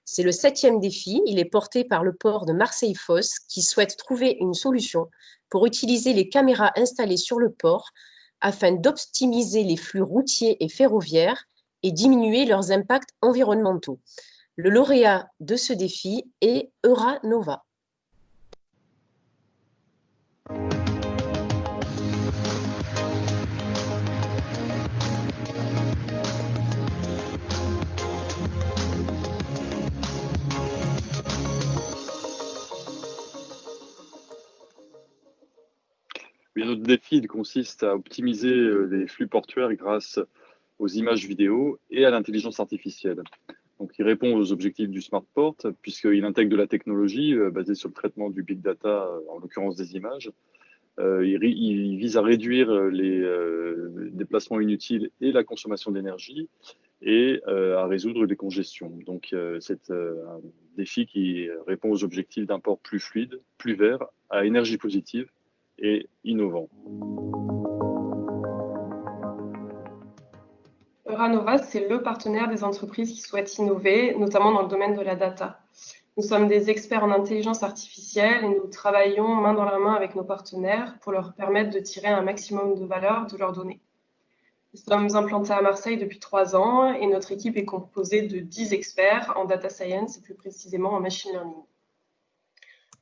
C'est le 7e défi, il est porté par le port de Marseille-Fos qui souhaite trouver une solution pour utiliser les caméras installées sur le port afin d'optimiser les flux routiers et ferroviaires et diminuer leurs impacts environnementaux. Le lauréat de ce défi est Euranova. Notre défi consiste à optimiser les flux portuaires grâce aux images vidéo et à l'intelligence artificielle. Donc, il répond aux objectifs du Smart Port puisqu'il intègre de la technologie basée sur le traitement du big data, en l'occurrence des images. Il vise à réduire les déplacements inutiles et la consommation d'énergie et à résoudre les congestions. Donc, c'est un défi qui répond aux objectifs d'un port plus fluide, plus vert, à énergie positive et innovant. Euranova, c'est le partenaire des entreprises qui souhaitent innover, notamment dans le domaine de la data. Nous sommes des experts en intelligence artificielle et nous travaillons main dans la main avec nos partenaires pour leur permettre de tirer un maximum de valeur de leurs données. Nous sommes implantés à Marseille depuis 3 ans et notre équipe est composée de 10 experts en data science et plus précisément en machine learning.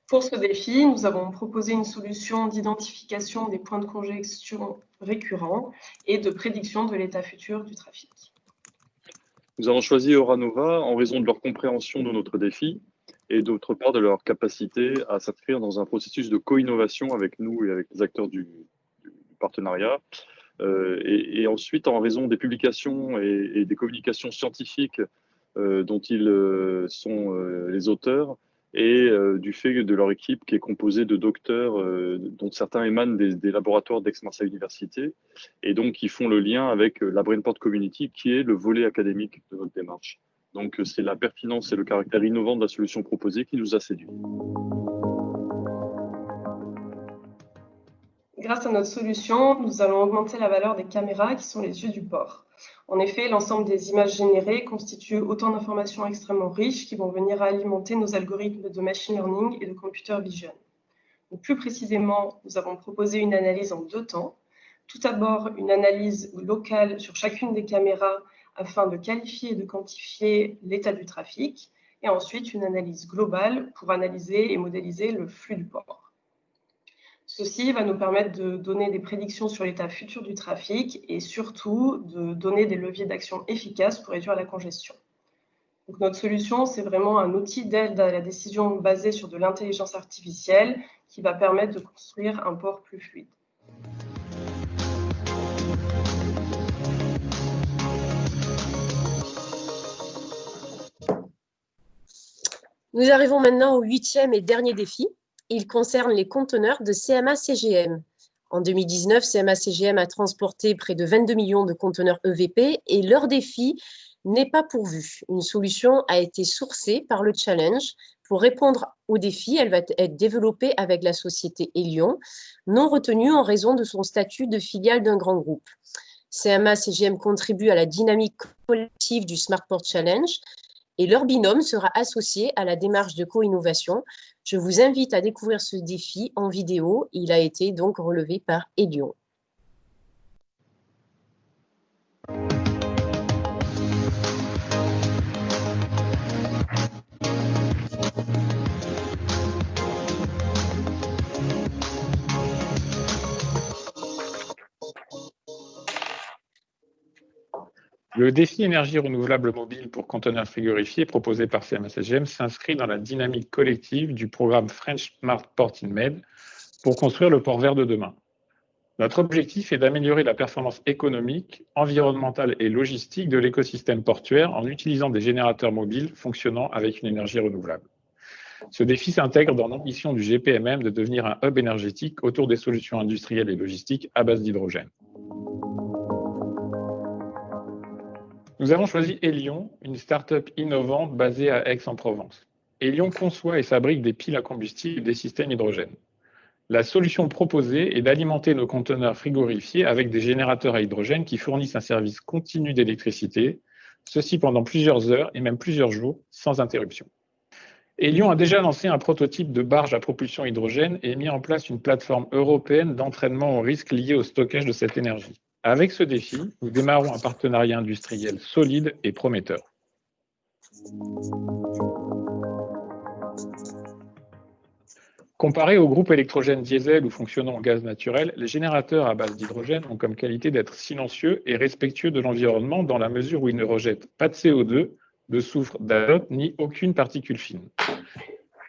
Pour ce défi, nous avons proposé une solution d'identification des points de congestion récurrents et de prédiction de l'état futur du trafic. Nous avons choisi Euranova en raison de leur compréhension de notre défi et d'autre part de leur capacité à s'inscrire dans un processus de co-innovation avec nous et avec les acteurs du partenariat. Et ensuite, en raison des publications et des communications scientifiques dont ils sont les auteurs, et du fait de leur équipe qui est composée de docteurs dont certains émanent des laboratoires d'Aix-Marseille Université et donc qui font le lien avec la Brainport Community qui est le volet académique de notre démarche. Donc c'est la pertinence et le caractère innovant de la solution proposée qui nous a séduits. Grâce à notre solution, nous allons augmenter la valeur des caméras qui sont les yeux du port. En effet, l'ensemble des images générées constitue autant d'informations extrêmement riches qui vont venir alimenter nos algorithmes de machine learning et de computer vision. Donc, plus précisément, nous avons proposé une analyse en 2 temps. Tout d'abord, une analyse locale sur chacune des caméras afin de qualifier et de quantifier l'état du trafic, et ensuite une analyse globale pour analyser et modéliser le flux du port. Ceci va nous permettre de donner des prédictions sur l'état futur du trafic et surtout de donner des leviers d'action efficaces pour réduire la congestion. Donc, notre solution, c'est vraiment un outil d'aide à la décision basé sur de l'intelligence artificielle qui va permettre de construire un port plus fluide. Nous arrivons maintenant au 8e et dernier défi. Il concerne les conteneurs de CMA-CGM. En 2019, CMA-CGM a transporté près de 22 millions de conteneurs EVP et leur défi n'est pas pourvu. Une solution a été sourcée par le Challenge. Pour répondre au défi, elle va être développée avec la société Elion, non retenue en raison de son statut de filiale d'un grand groupe. CMA-CGM contribue à la dynamique collective du Smartport Challenge et leur binôme sera associé à la démarche de co-innovation. Je vous invite à découvrir ce défi en vidéo. Il a été donc relevé par Elion. Le défi énergie renouvelable mobile pour conteneurs frigorifiés proposé par CMA-CGM s'inscrit dans la dynamique collective du programme French Smart Porting Med pour construire le port vert de demain. Notre objectif est d'améliorer la performance économique, environnementale et logistique de l'écosystème portuaire en utilisant des générateurs mobiles fonctionnant avec une énergie renouvelable. Ce défi s'intègre dans l'ambition du GPMM de devenir un hub énergétique autour des solutions industrielles et logistiques à base d'hydrogène. Nous avons choisi Elion, une start-up innovante basée à Aix-en-Provence. Elion conçoit et fabrique des piles à combustible et des systèmes hydrogène. La solution proposée est d'alimenter nos conteneurs frigorifiés avec des générateurs à hydrogène qui fournissent un service continu d'électricité, ceci pendant plusieurs heures et même plusieurs jours, sans interruption. Elion a déjà lancé un prototype de barge à propulsion hydrogène et mis en place une plateforme européenne d'entraînement aux risques liés au stockage de cette énergie. Avec ce défi, nous démarrons un partenariat industriel solide et prometteur. Comparé aux groupes électrogènes diesel ou fonctionnant au gaz naturel, les générateurs à base d'hydrogène ont comme qualité d'être silencieux et respectueux de l'environnement dans la mesure où ils ne rejettent pas de CO2, de soufre, d'azote ni aucune particule fine.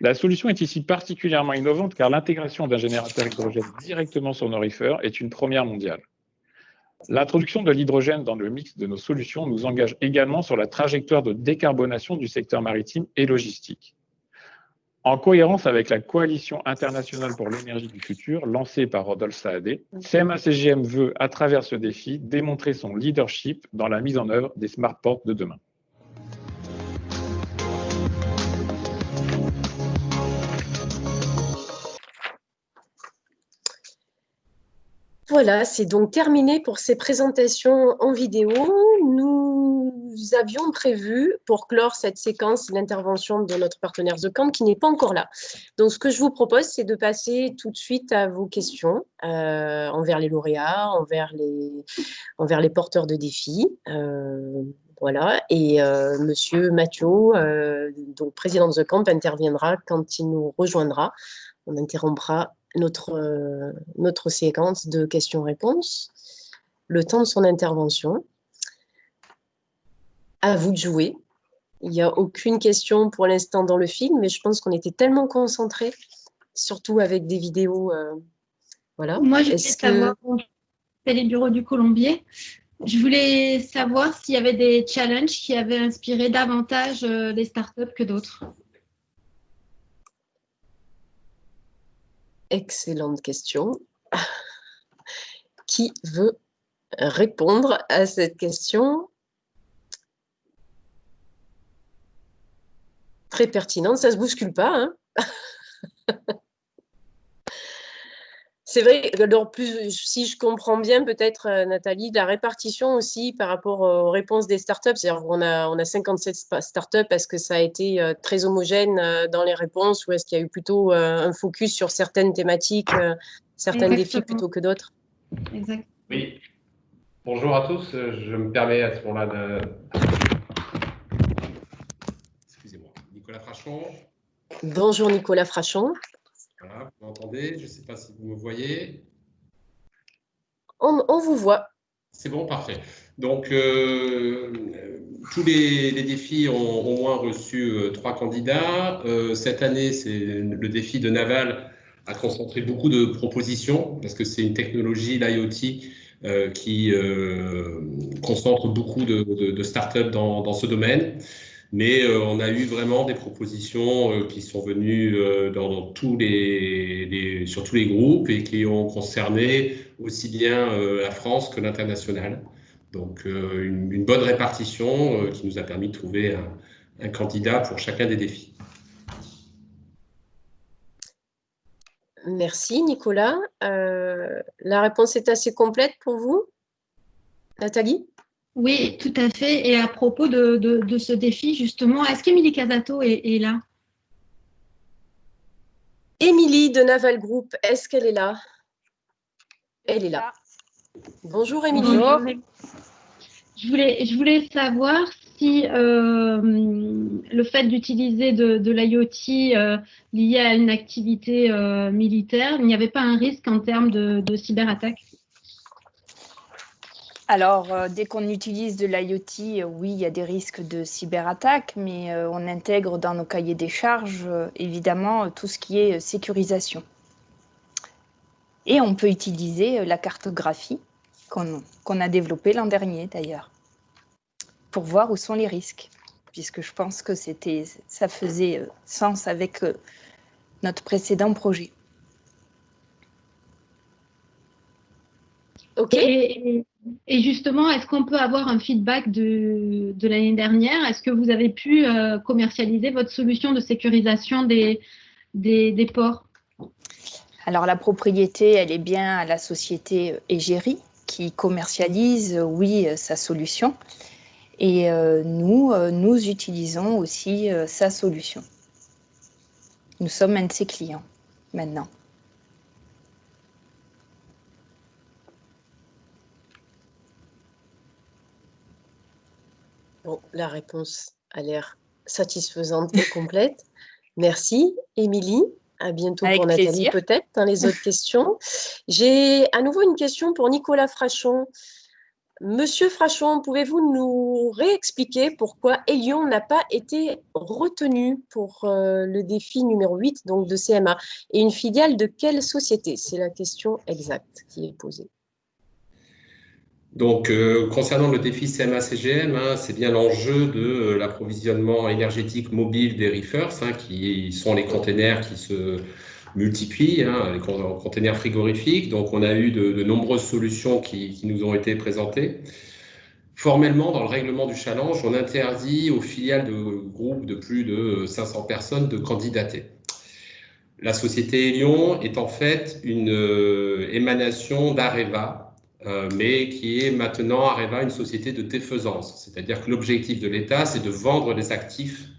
La solution est ici particulièrement innovante car l'intégration d'un générateur hydrogène directement sur nos reefers est une première mondiale. L'introduction de l'hydrogène dans le mix de nos solutions nous engage également sur la trajectoire de décarbonation du secteur maritime et logistique. En cohérence avec la Coalition internationale pour l'énergie du futur, lancée par Rodolphe Saadé, CMA-CGM veut, à travers ce défi, démontrer son leadership dans la mise en œuvre des smart ports de demain. Voilà, c'est donc terminé pour ces présentations en vidéo. Nous avions prévu, pour clore cette séquence, l'intervention de notre partenaire The Camp qui n'est pas encore là. Donc, ce que je vous propose, c'est de passer tout de suite à vos questions envers les lauréats, envers les porteurs de défis. Voilà, et Monsieur Mathieu, donc président de The Camp, interviendra quand il nous rejoindra. On interrompra notre séquence de questions-réponses, le temps de son intervention. À vous de jouer. Il n'y a aucune question pour l'instant dans le film, mais je pense qu'on était tellement concentrés, surtout avec des vidéos. Voilà. Moi, je voulais savoir, c'est les bureaux du Colombier. Je voulais savoir s'il y avait des challenges qui avaient inspiré davantage les startups que d'autres. Excellente question. Qui veut répondre à cette question? Très pertinente, ça ne se bouscule pas. Hein. C'est vrai, alors plus, si je comprends bien, peut-être, Nathalie, la répartition aussi par rapport aux réponses des startups, c'est-à-dire qu'on a 57 startups, est-ce que ça a été très homogène dans les réponses ou est-ce qu'il y a eu plutôt un focus sur certaines thématiques, certains défis plutôt que d'autres? Exact. Oui. Bonjour à tous, je me permets à ce moment-là de... Excusez-moi, Nicolas Frachon. Bonjour Nicolas Frachon. Voilà, vous m'entendez? Je ne sais pas si vous me voyez. On vous voit. C'est bon, parfait. Donc, tous les défis ont au moins reçu 3 candidats. Cette année, le défi de Naval a concentré beaucoup de propositions parce que c'est une technologie, l'IoT, qui concentre beaucoup de startups dans ce domaine. Mais on a eu vraiment des propositions qui sont venues sur tous les groupes et qui ont concerné aussi bien la France que l'international. Donc une bonne répartition qui nous a permis de trouver un candidat pour chacun des défis. Merci Nicolas. La réponse est assez complète pour vous, Nathalie? Oui, tout à fait. Et à propos de ce défi, justement, est-ce qu'Émilie Casato est là? Émilie de Naval Group, est-ce qu'elle est là? Elle est là. Bonjour Émilie. Bonjour. Je voulais savoir si le fait d'utiliser de l'IoT lié à une activité militaire, il n'y avait pas un risque en termes de cyberattaque? Alors, dès qu'on utilise de l'IoT, oui, il y a des risques de cyberattaque, mais on intègre dans nos cahiers des charges, évidemment, tout ce qui est sécurisation. Et on peut utiliser la cartographie qu'on a développée l'an dernier, d'ailleurs, pour voir où sont les risques, puisque je pense que ça faisait sens avec notre précédent projet. Ok. Et justement, est-ce qu'on peut avoir un feedback de l'année dernière? Est-ce que vous avez pu commercialiser votre solution de sécurisation des ports? Alors la propriété, elle est bien à la société Égérie qui commercialise, sa solution. Et nous utilisons aussi sa solution. Nous sommes un de ses clients maintenant. Bon, la réponse a l'air satisfaisante et complète. Merci, Émilie. À bientôt Avec pour Nathalie, plaisir. peut-être, dans les autres questions. J'ai à nouveau une question pour Nicolas Frachon. Monsieur Frachon, pouvez-vous nous réexpliquer pourquoi Elion n'a pas été retenu pour le défi numéro 8 donc de CMA et une filiale de quelle société? C'est la question exacte qui est posée. Donc, concernant le défi CMA-CGM, c'est bien l'enjeu de l'approvisionnement énergétique mobile des reefers, qui sont les containers qui se multiplient, les containers frigorifiques. Donc, on a eu de nombreuses solutions qui nous ont été présentées. Formellement, dans le règlement du challenge, on interdit aux filiales de groupes de plus de 500 personnes de candidater. La société Elion est en fait une émanation d'Areva, mais qui est maintenant Areva une société de défaisance. C'est-à-dire que l'objectif de l'État, c'est de vendre les actifs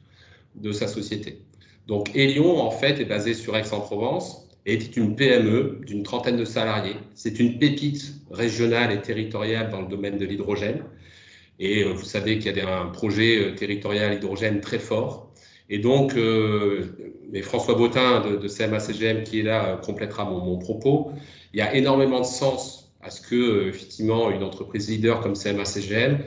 de sa société. Donc Elion, en fait, est basé sur Aix-en-Provence et est une PME d'une trentaine de salariés. C'est une pépite régionale et territoriale dans le domaine de l'hydrogène. Et vous savez qu'il y a un projet territorial hydrogène très fort. Et donc, mais François Bottin de CMA-CGM qui est là complétera mon propos. Il y a énormément de sens à ce que, effectivement, une entreprise leader comme CMA-CGM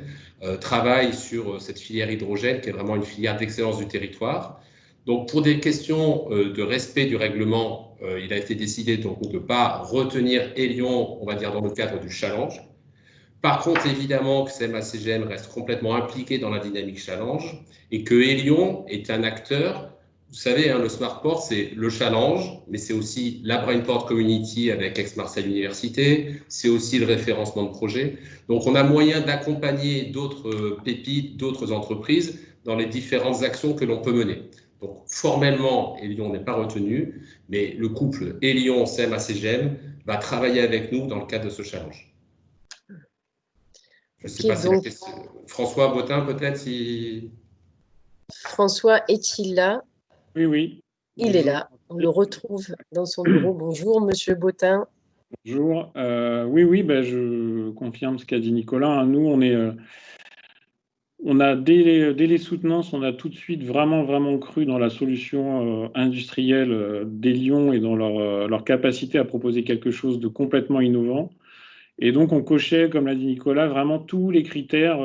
travaille sur cette filière hydrogène qui est vraiment une filière d'excellence du territoire. Donc, pour des questions de respect du règlement, il a été décidé donc de ne pas retenir Elion, on va dire, dans le cadre du challenge. Par contre, évidemment que CMA-CGM reste complètement impliqué dans la dynamique challenge et que Elion est un acteur. Vous savez, le Smartport, c'est le challenge, mais c'est aussi la Brainport Community avec Aix-Marseille Université, c'est aussi le référencement de projet. Donc, on a moyen d'accompagner d'autres pépites, d'autres entreprises dans les différentes actions que l'on peut mener. Donc, formellement, Elion n'est pas retenu, mais le couple Elion-CMA-CGM va travailler avec nous dans le cadre de ce challenge. Je ne sais pas si la question... François Bottin, peut-être si... François, est-il là? Oui, oui. Il est là. On le retrouve dans son bureau. Bonjour, Monsieur Bottin. Bonjour. Oui, je confirme ce qu'a dit Nicolas. Nous, on a dès les soutenances, on a tout de suite vraiment cru dans la solution industrielle d'Elion et dans leur capacité à proposer quelque chose de complètement innovant. Et donc, on cochait, comme l'a dit Nicolas, vraiment tous les critères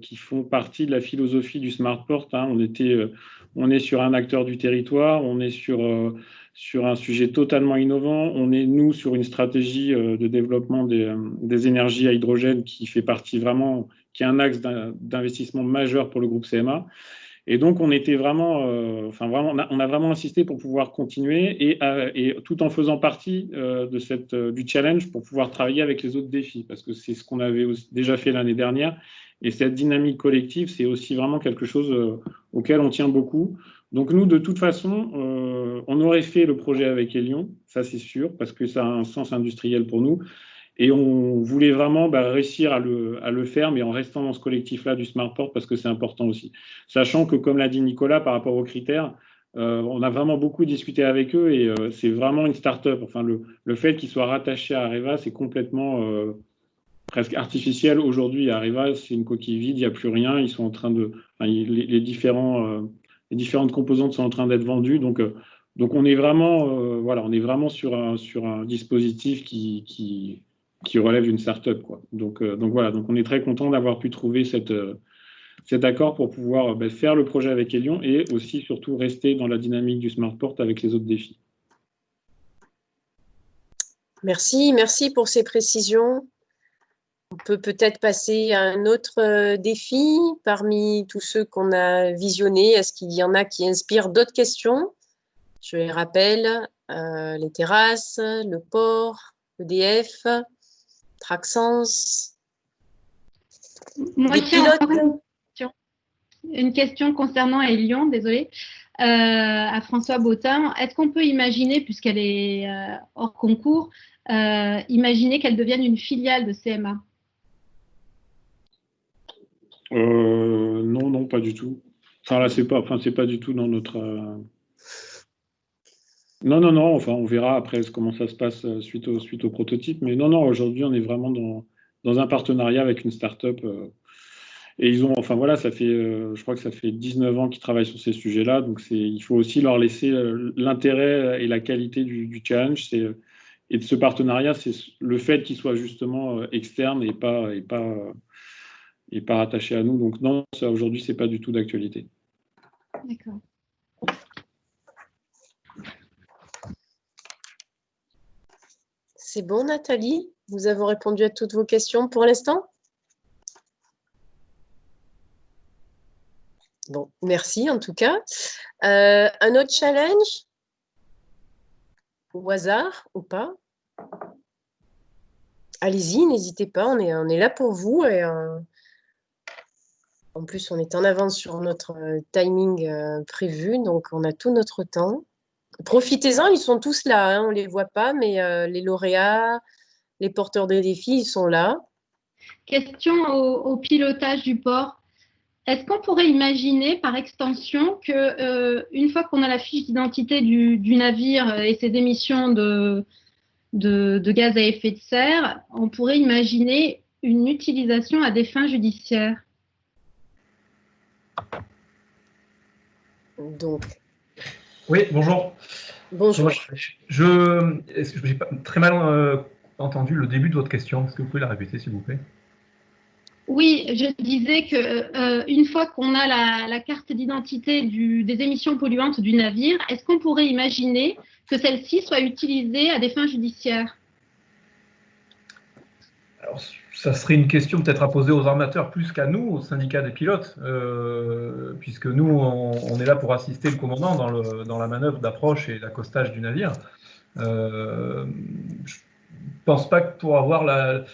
qui font partie de la philosophie du Smartport. On est sur un acteur du territoire, on est sur un sujet totalement innovant, on est, nous, sur une stratégie de développement des énergies à hydrogène qui fait partie vraiment, qui est un axe d'investissement majeur pour le groupe CMA. Et donc, on était vraiment, on a vraiment insisté pour pouvoir continuer et tout en faisant partie du challenge pour pouvoir travailler avec les autres défis, parce que c'est ce qu'on avait déjà fait l'année dernière. Et cette dynamique collective, c'est aussi vraiment quelque chose auquel on tient beaucoup. Donc, nous, de toute façon, on aurait fait le projet avec Elion, ça c'est sûr, parce que ça a un sens industriel pour nous. Et on voulait vraiment réussir à le faire, mais en restant dans ce collectif-là du Smartport, parce que c'est important aussi. Sachant que, comme l'a dit Nicolas, par rapport aux critères, on a vraiment beaucoup discuté avec eux et c'est vraiment une start-up. Enfin, le fait qu'ils soient rattachés à Areva, c'est complètement presque artificiel. Aujourd'hui, à Areva, c'est une coquille vide, il n'y a plus rien. Ils sont en train de... les différentes composantes sont en train d'être vendues. Donc on est vraiment, on est vraiment sur un dispositif qui relève d'une start-up, quoi. Donc on est très content d'avoir pu trouver cet accord pour pouvoir faire le projet avec Elion et aussi surtout rester dans la dynamique du Smartport avec les autres défis. Merci pour ces précisions. On peut peut-être passer à un autre défi parmi tous ceux qu'on a visionnés. Est-ce qu'il y en a qui inspirent d'autres questions? Je les rappelle, les terrasses, le port, EDF, Traxens. Moi, j'ai encore une question concernant Elion, désolée. à François Bottin. Est-ce qu'on peut imaginer, puisqu'elle est hors concours, imaginer qu'elle devienne une filiale de CMA? Non, pas du tout. Enfin, là, c'est pas du tout dans notre... Non, enfin, on verra après comment ça se passe suite au prototype. Mais non, aujourd'hui, on est vraiment dans un partenariat avec une start-up. Et ils ont, enfin voilà, ça fait, je crois que ça fait 19 ans qu'ils travaillent sur ces sujets-là. Donc, il faut aussi leur laisser l'intérêt et la qualité du challenge. Et de ce partenariat, c'est le fait qu'il soit justement externe et pas rattaché à nous. Donc non, ça aujourd'hui, c'est pas du tout d'actualité. D'accord. C'est bon, Nathalie? Nous avons répondu à toutes vos questions pour l'instant? Bon, merci en tout cas. Un autre challenge? Au hasard ou pas? Allez-y, n'hésitez pas, on est là pour vous. Et, en plus, on est en avance sur notre timing prévu, donc on a tout notre temps. Profitez-en, ils sont tous là, hein, on ne les voit pas, mais les lauréats, les porteurs des défis, ils sont là. Question au pilotage du port. Est-ce qu'on pourrait imaginer, par extension, qu'une fois qu'on a la fiche d'identité du navire et ses émissions de gaz à effet de serre, on pourrait imaginer une utilisation à des fins judiciaires? Donc. Oui, bonjour. Bonjour. J'ai très mal entendu le début de votre question. Est-ce que vous pouvez la répéter, s'il vous plaît? Oui, je disais qu'une fois qu'on a la carte d'identité des émissions polluantes du navire, est-ce qu'on pourrait imaginer que celle-ci soit utilisée à des fins judiciaires? Alors, ça serait une question peut-être à poser aux armateurs plus qu'à nous, au syndicat des pilotes, puisque nous, on est là pour assister le commandant dans la manœuvre d'approche et d'accostage du navire. Je ne pense pas que pour avoir la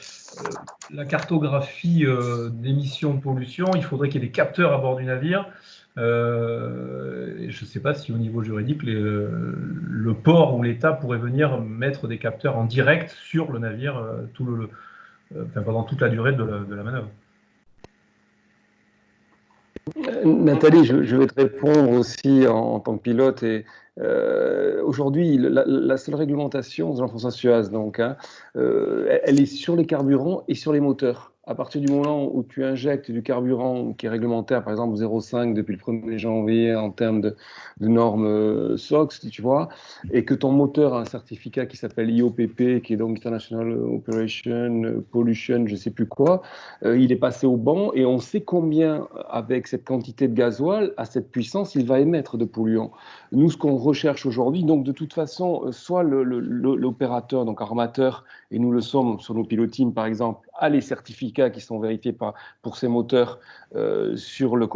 cartographie d'émissions de pollution, il faudrait qu'il y ait des capteurs à bord du navire. Je ne sais pas si au niveau juridique, le port ou l'État pourrait venir mettre des capteurs en direct sur le navire pendant toute la durée de la manœuvre. Nathalie, je vais te répondre aussi en tant que pilote. Et aujourd'hui, la seule réglementation, Jean-François Suaz, donc, elle est sur les carburants et sur les moteurs. À partir du moment où tu injectes du carburant qui est réglementaire, par exemple 0,5 depuis le 1er janvier en termes de normes SOX, tu vois, et que ton moteur a un certificat qui s'appelle IOPP, qui est donc International Operation Pollution, je ne sais plus quoi, il est passé au banc et on sait combien, avec cette quantité de gasoil, à cette puissance, il va émettre de polluants. Nous, ce qu'on recherche aujourd'hui, donc de toute façon, soit l'opérateur, donc armateur, et nous le sommes sur nos pilotines par exemple, a les certificats qui sont vérifiés pour ces moteurs sur lors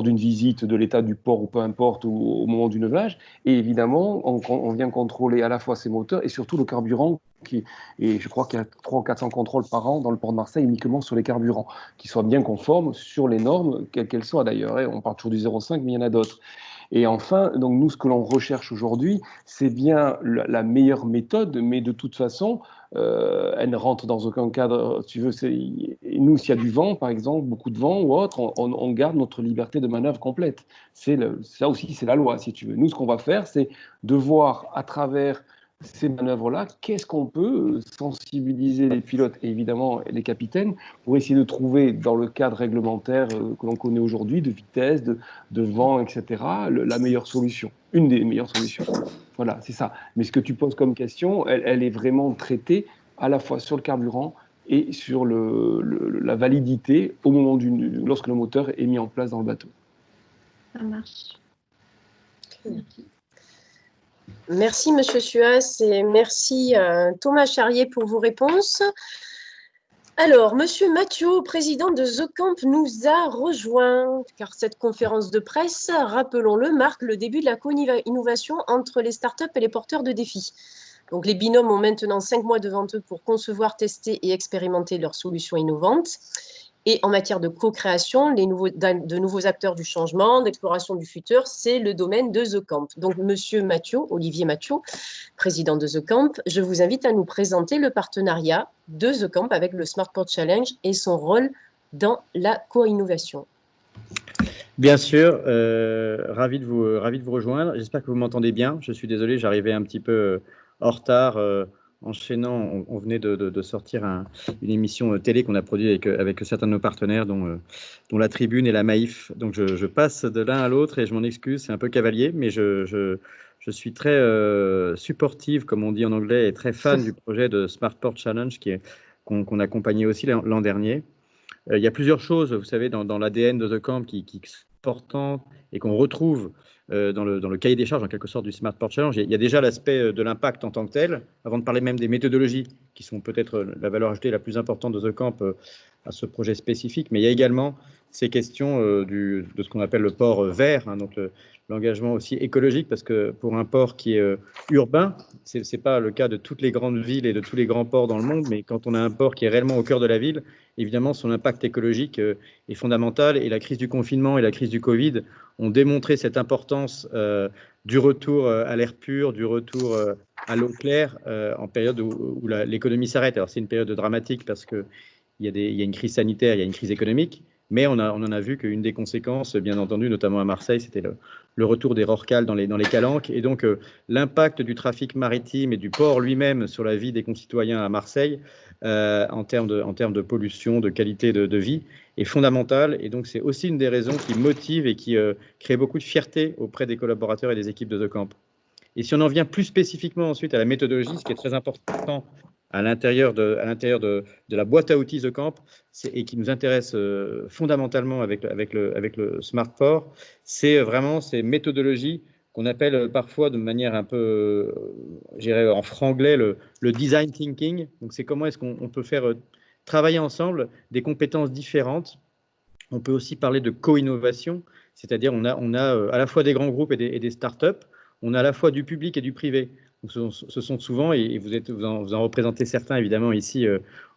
d'une visite de l'état du port ou peu importe, ou au moment du neuvage. Et évidemment, on vient contrôler à la fois ces moteurs et surtout le carburant. Et je crois qu'il y a 300 ou 400 contrôles par an dans le port de Marseille uniquement sur les carburants, qui soient bien conformes sur les normes, quelles qu'elles soient d'ailleurs. On parle toujours du 0,5, mais il y en a d'autres. Et enfin, donc nous, ce que l'on recherche aujourd'hui, c'est bien la meilleure méthode, mais de toute façon, elle ne rentre dans aucun cadre. Tu veux, nous, s'il y a du vent, par exemple, beaucoup de vent ou autre, on garde notre liberté de manœuvre complète. Ça aussi, c'est la loi, si tu veux. Nous, ce qu'on va faire, c'est de voir à travers ces manœuvres-là, qu'est-ce qu'on peut sensibiliser les pilotes et évidemment les capitaines pour essayer de trouver dans le cadre réglementaire que l'on connaît aujourd'hui, de vitesse, de vent, etc., la meilleure solution, une des meilleures solutions. Voilà, c'est ça. Mais ce que tu poses comme question, elle est vraiment traitée à la fois sur le carburant et sur la validité au moment lorsque le moteur est mis en place dans le bateau. Ça marche. Merci. Merci, Monsieur Suaz, et merci Thomas Charrier pour vos réponses. Alors, Monsieur Mathieu, président de The Camp, nous a rejoint, car cette conférence de presse, rappelons-le, marque le début de la co-innovation entre les startups et les porteurs de défis. Donc, les binômes ont maintenant 5 mois devant eux pour concevoir, tester et expérimenter leurs solutions innovantes. Et en matière de co-création, de nouveaux acteurs du changement, d'exploration du futur, c'est le domaine de The Camp. Donc, Monsieur Mathieu, Olivier Mathieu, président de The Camp, je vous invite à nous présenter le partenariat de The Camp avec le Smartport Challenge et son rôle dans la co-innovation. Bien sûr, ravi de vous rejoindre. J'espère que vous m'entendez bien. Je suis désolé, j'arrivais un petit peu en retard. Enchaînant, on venait de sortir une émission télé qu'on a produite avec certains de nos partenaires, dont la Tribune et la Maïf. Donc je passe de l'un à l'autre et je m'en excuse, c'est un peu cavalier, mais je suis très supportive, comme on dit en anglais, et très fan du projet de Smartport Challenge qu'on a accompagné aussi l'an dernier. Il y a plusieurs choses, vous savez, dans l'ADN de The Camp qui sont importantes et qu'on retrouve dans le cahier des charges, en quelque sorte, du Smartport Challenge. Il y a déjà l'aspect de l'impact en tant que tel, avant de parler même des méthodologies, qui sont peut-être la valeur ajoutée la plus importante de The Camp à ce projet spécifique, mais il y a également ces questions de ce qu'on appelle le port vert, hein, donc l'engagement aussi écologique, parce que pour un port qui est urbain, ce n'est pas le cas de toutes les grandes villes et de tous les grands ports dans le monde, mais quand on a un port qui est réellement au cœur de la ville, évidemment, son impact écologique est fondamental, et la crise du confinement et la crise du Covid ont démontré cette importance du retour à l'air pur, du retour à l'eau claire en période où l'économie s'arrête. Alors c'est une période dramatique parce qu'il y a une crise sanitaire, il y a une crise économique, mais on en a vu qu'une des conséquences, bien entendu, notamment à Marseille, c'était le retour des rorquals dans les calanques. Et donc, l'impact du trafic maritime et du port lui-même sur la vie des concitoyens à Marseille, en termes de pollution, de qualité de vie, est fondamental. Et donc, c'est aussi une des raisons qui motive et qui crée beaucoup de fierté auprès des collaborateurs et des équipes de The Camp. Et si on en vient plus spécifiquement ensuite à la méthodologie, ce qui est très important à l'intérieur de la boîte à outils The Camp, et qui nous intéresse fondamentalement avec le Smartport, c'est vraiment ces méthodologies qu'on appelle parfois de manière un peu, je dirais en franglais, le design thinking. Donc c'est comment est-ce qu'on peut faire travailler ensemble des compétences différentes. On peut aussi parler de co-innovation, c'est-à-dire on a à la fois des grands groupes et des startups, on a à la fois du public et du privé. Donc, ce sont souvent, et vous en représentez certains évidemment ici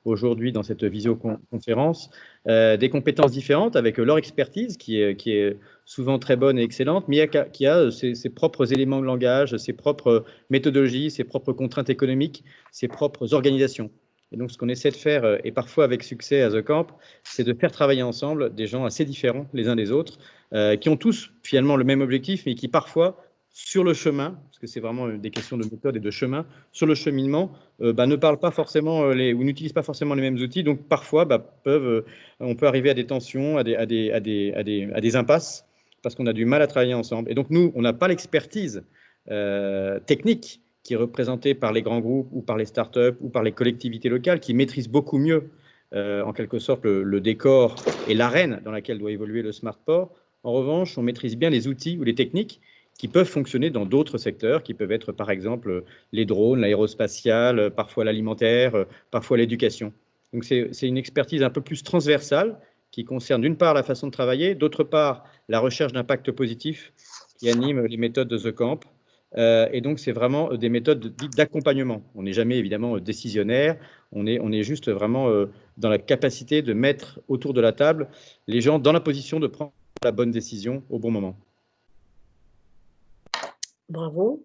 aujourd'hui dans cette visioconférence, des compétences différentes avec leur expertise qui est souvent très bonne et excellente, mais qui a ses propres éléments de langage, ses propres méthodologies, ses propres contraintes économiques, ses propres organisations. Et donc, ce qu'on essaie de faire, et parfois avec succès à The Camp, c'est de faire travailler ensemble des gens assez différents les uns des autres, qui ont tous finalement le même objectif, mais qui parfois, sur le chemin, parce que c'est vraiment des questions de méthode et de chemin, sur le cheminement, ne parlent pas forcément ou n'utilisent pas forcément les mêmes outils, donc parfois on peut arriver à des tensions, à des impasses, parce qu'on a du mal à travailler ensemble. Et donc nous, on n'a pas l'expertise technique qui est représentée par les grands groupes ou par les startups ou par les collectivités locales qui maîtrisent beaucoup mieux, en quelque sorte, le décor et l'arène dans laquelle doit évoluer le Smartport. En revanche, on maîtrise bien les outils ou les techniques qui peuvent fonctionner dans d'autres secteurs, qui peuvent être par exemple les drones, l'aérospatial, parfois l'alimentaire, parfois l'éducation. Donc c'est une expertise un peu plus transversale qui concerne d'une part la façon de travailler, d'autre part la recherche d'impact positif qui anime les méthodes de The Camp. Et donc c'est vraiment des méthodes dites d'accompagnement. On n'est jamais évidemment décisionnaire, on est juste vraiment dans la capacité de mettre autour de la table les gens dans la position de prendre la bonne décision au bon moment. Bravo,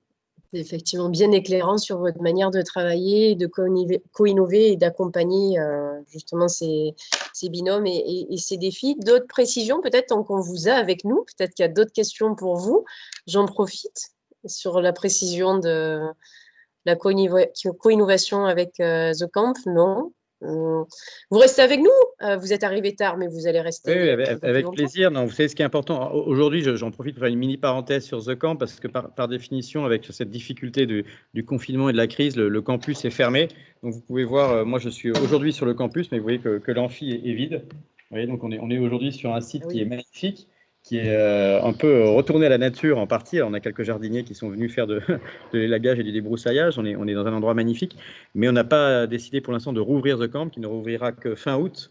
c'est effectivement bien éclairant sur votre manière de travailler, de co-innover et d'accompagner justement ces binômes et ces défis. D'autres précisions peut-être tant qu'on vous a avec nous, peut-être qu'il y a d'autres questions pour vous. J'en profite sur la précision de la co-innovation avec The Camp, non. Vous restez avec nous, vous êtes arrivé tard, mais vous allez rester. Oui, avec plaisir. Non, vous savez ce qui est important. Aujourd'hui, j'en profite pour faire une mini parenthèse sur The Camp, parce que par définition, avec cette difficulté du confinement et de la crise, le campus est fermé. Donc vous pouvez voir, moi je suis aujourd'hui sur le campus, mais vous voyez que l'amphi est vide. Vous voyez, donc on est aujourd'hui sur un site qui est magnifique, qui est un peu retourné à la nature en partie. Alors, on a quelques jardiniers qui sont venus faire de l'élagage et du débroussaillage. On est dans un endroit magnifique, mais on n'a pas décidé pour l'instant de rouvrir The Camp, qui ne rouvrira que fin août,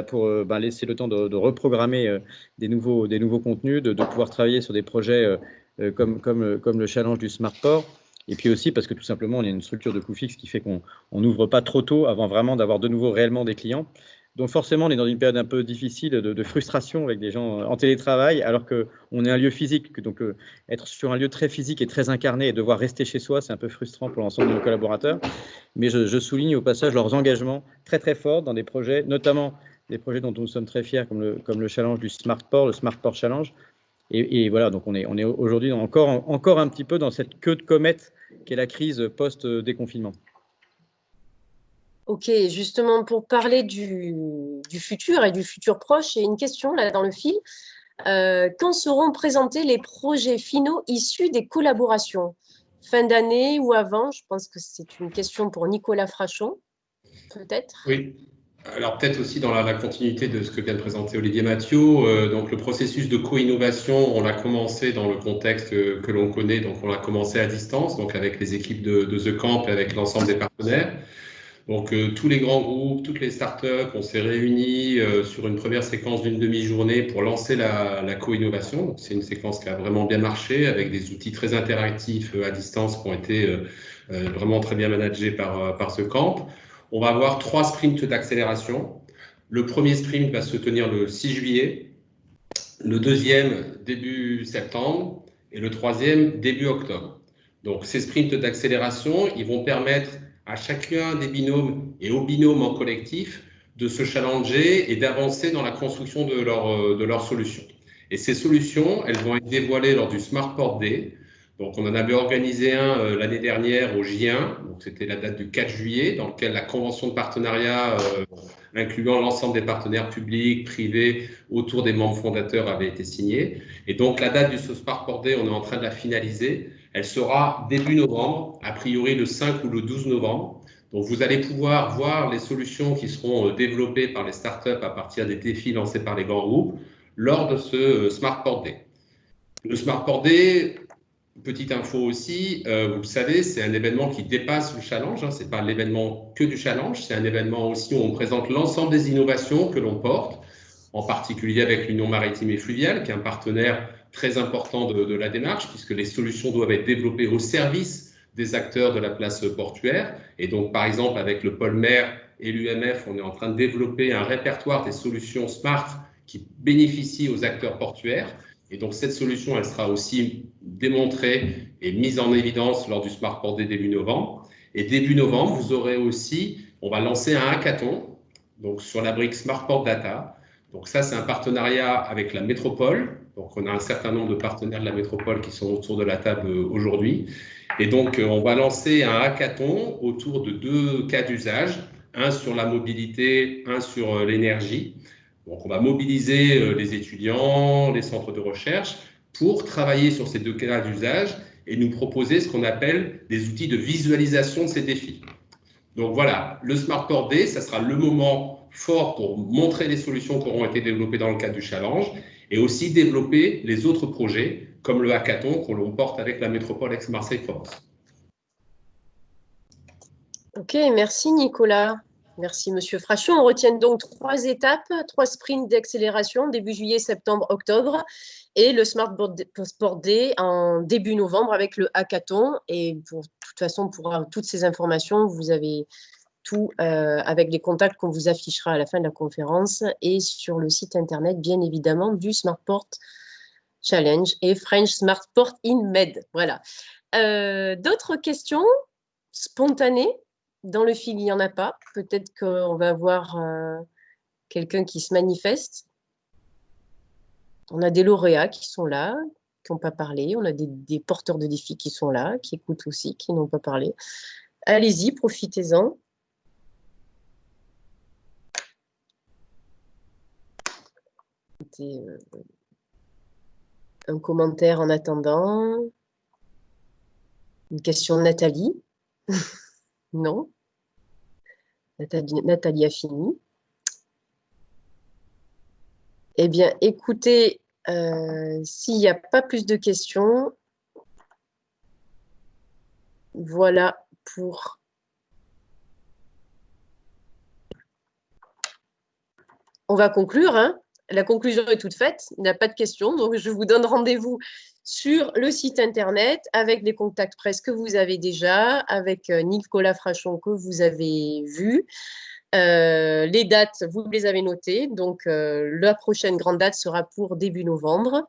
pour laisser le temps de reprogrammer des nouveaux contenus, de pouvoir travailler sur des projets comme le challenge du Smartport. Et puis aussi parce que tout simplement, on a une structure de coût fixe qui fait qu'on n'ouvre pas trop tôt avant vraiment d'avoir de nouveau réellement des clients. Donc forcément, on est dans une période un peu difficile de frustration avec des gens en télétravail, alors qu'on est un lieu physique. Donc être sur un lieu très physique et très incarné et devoir rester chez soi, c'est un peu frustrant pour l'ensemble de nos collaborateurs. Mais je souligne au passage leurs engagements très très forts dans des projets, notamment des projets dont nous sommes très fiers, comme le challenge du Smart Port, le Smart Port Challenge. Et voilà, donc on est aujourd'hui encore un petit peu dans cette queue de comète qu'est la crise post-déconfinement. Ok, justement, pour parler du futur et du futur proche, il y a une question là dans le fil. Quand seront présentés les projets finaux issus des collaborations? Fin d'année ou avant? Je pense que c'est une question pour Nicolas Frachon, peut-être. Oui. Alors peut-être aussi dans la continuité de ce que vient de présenter Olivier Mathieu, donc le processus de co-innovation, on l'a commencé dans le contexte que l'on connaît, donc on l'a commencé à distance, donc avec les équipes de The Camp et avec l'ensemble des partenaires. Donc tous les grands groupes, toutes les startups, on s'est réunis sur une première séquence d'une demi-journée pour lancer la co-innovation. C'est une séquence qui a vraiment bien marché avec des outils très interactifs à distance qui ont été vraiment très bien managés par The Camp. On va avoir 3 sprints d'accélération. Le premier sprint va se tenir le 6 juillet, le deuxième début septembre et le troisième début octobre. Donc ces sprints d'accélération, ils vont permettre à chacun des binômes et aux binômes en collectif de se challenger et d'avancer dans la construction de leurs solutions. Et ces solutions, elles vont être dévoilées lors du Smart Port Day. Donc, on en avait organisé un l'année dernière au J1, donc c'était la date du 4 juillet, dans lequel la convention de partenariat, incluant l'ensemble des partenaires publics, privés, autour des membres fondateurs, avait été signée. Et donc, la date du Smart Port Day, on est en train de la finaliser. Elle sera début novembre, a priori le 5 ou le 12 novembre. Donc, vous allez pouvoir voir les solutions qui seront développées par les startups à partir des défis lancés par les grands groupes lors de ce Smart Port Day. Le Smart Port Day, petite info aussi, vous le savez, c'est un événement qui dépasse le challenge. Ce n'est pas l'événement que du challenge, c'est un événement aussi où on présente l'ensemble des innovations que l'on porte, en particulier avec l'Union maritime et fluviale, qui est un partenaire très important de la démarche, puisque les solutions doivent être développées au service des acteurs de la place portuaire. Et donc, par exemple, avec le pôle mer et l'UMF, on est en train de développer un répertoire des solutions smart qui bénéficient aux acteurs portuaires. Et donc, cette solution, elle sera aussi démontrée et mise en évidence lors du Smart Port Day début novembre. Et début novembre, vous aurez aussi, on va lancer un hackathon donc sur la brique Smart Port Data. Donc ça, c'est un partenariat avec la métropole. Donc, on a un certain nombre de partenaires de la métropole qui sont autour de la table aujourd'hui. Et donc, on va lancer un hackathon autour de 2 cas d'usage, un sur la mobilité, un sur l'énergie. Donc, on va mobiliser les étudiants, les centres de recherche pour travailler sur ces 2 cas d'usage et nous proposer ce qu'on appelle des outils de visualisation de ces défis. Donc voilà, le Smart Port Day, ça sera le moment fort pour montrer les solutions qui auront été développées dans le cadre du challenge et aussi développer les autres projets comme le hackathon que l'on porte avec la métropole Aix-Marseille-Provence. Ok, merci Nicolas. Merci Monsieur Frachon. On retient donc 3 étapes, 3 sprints d'accélération, début juillet, septembre, octobre, et le Smart Port Day en début novembre avec le hackathon. Et de toute façon, pour toutes ces informations, vous avez tout avec les contacts qu'on vous affichera à la fin de la conférence et sur le site internet, bien évidemment, du Smart Port Challenge et French Smart Port in Med. Voilà. D'autres questions spontanées? Dans le fil, il n'y en a pas. Peut-être qu'on va avoir quelqu'un qui se manifeste. On a des lauréats qui sont là, qui n'ont pas parlé. On a des porteurs de défis qui sont là, qui écoutent aussi, qui n'ont pas parlé. Allez-y, profitez-en. Un commentaire en attendant. Une question de Nathalie. Non. Nathalie a fini. Eh bien, écoutez, s'il n'y a pas plus de questions, voilà pour... On va conclure, hein. La conclusion est toute faite, il n'y a pas de questions, donc je vous donne rendez-vous sur le site internet avec les contacts presse que vous avez déjà, avec Nicolas Frachon que vous avez vu. Les dates, vous les avez notées. Donc, la prochaine grande date sera pour début novembre.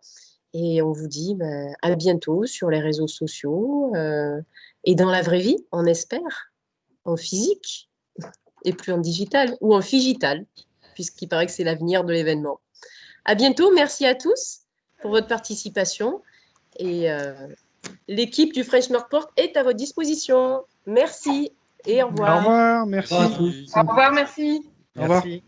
Et on vous dit à bientôt sur les réseaux sociaux et dans la vraie vie, on espère, en physique et plus en digital ou en figital, puisqu'il paraît que c'est l'avenir de l'événement. À bientôt, merci à tous pour votre participation et l'équipe du French Smartport est à votre disposition. Merci et au revoir. Au revoir, merci. Au revoir, merci. Au revoir. Merci.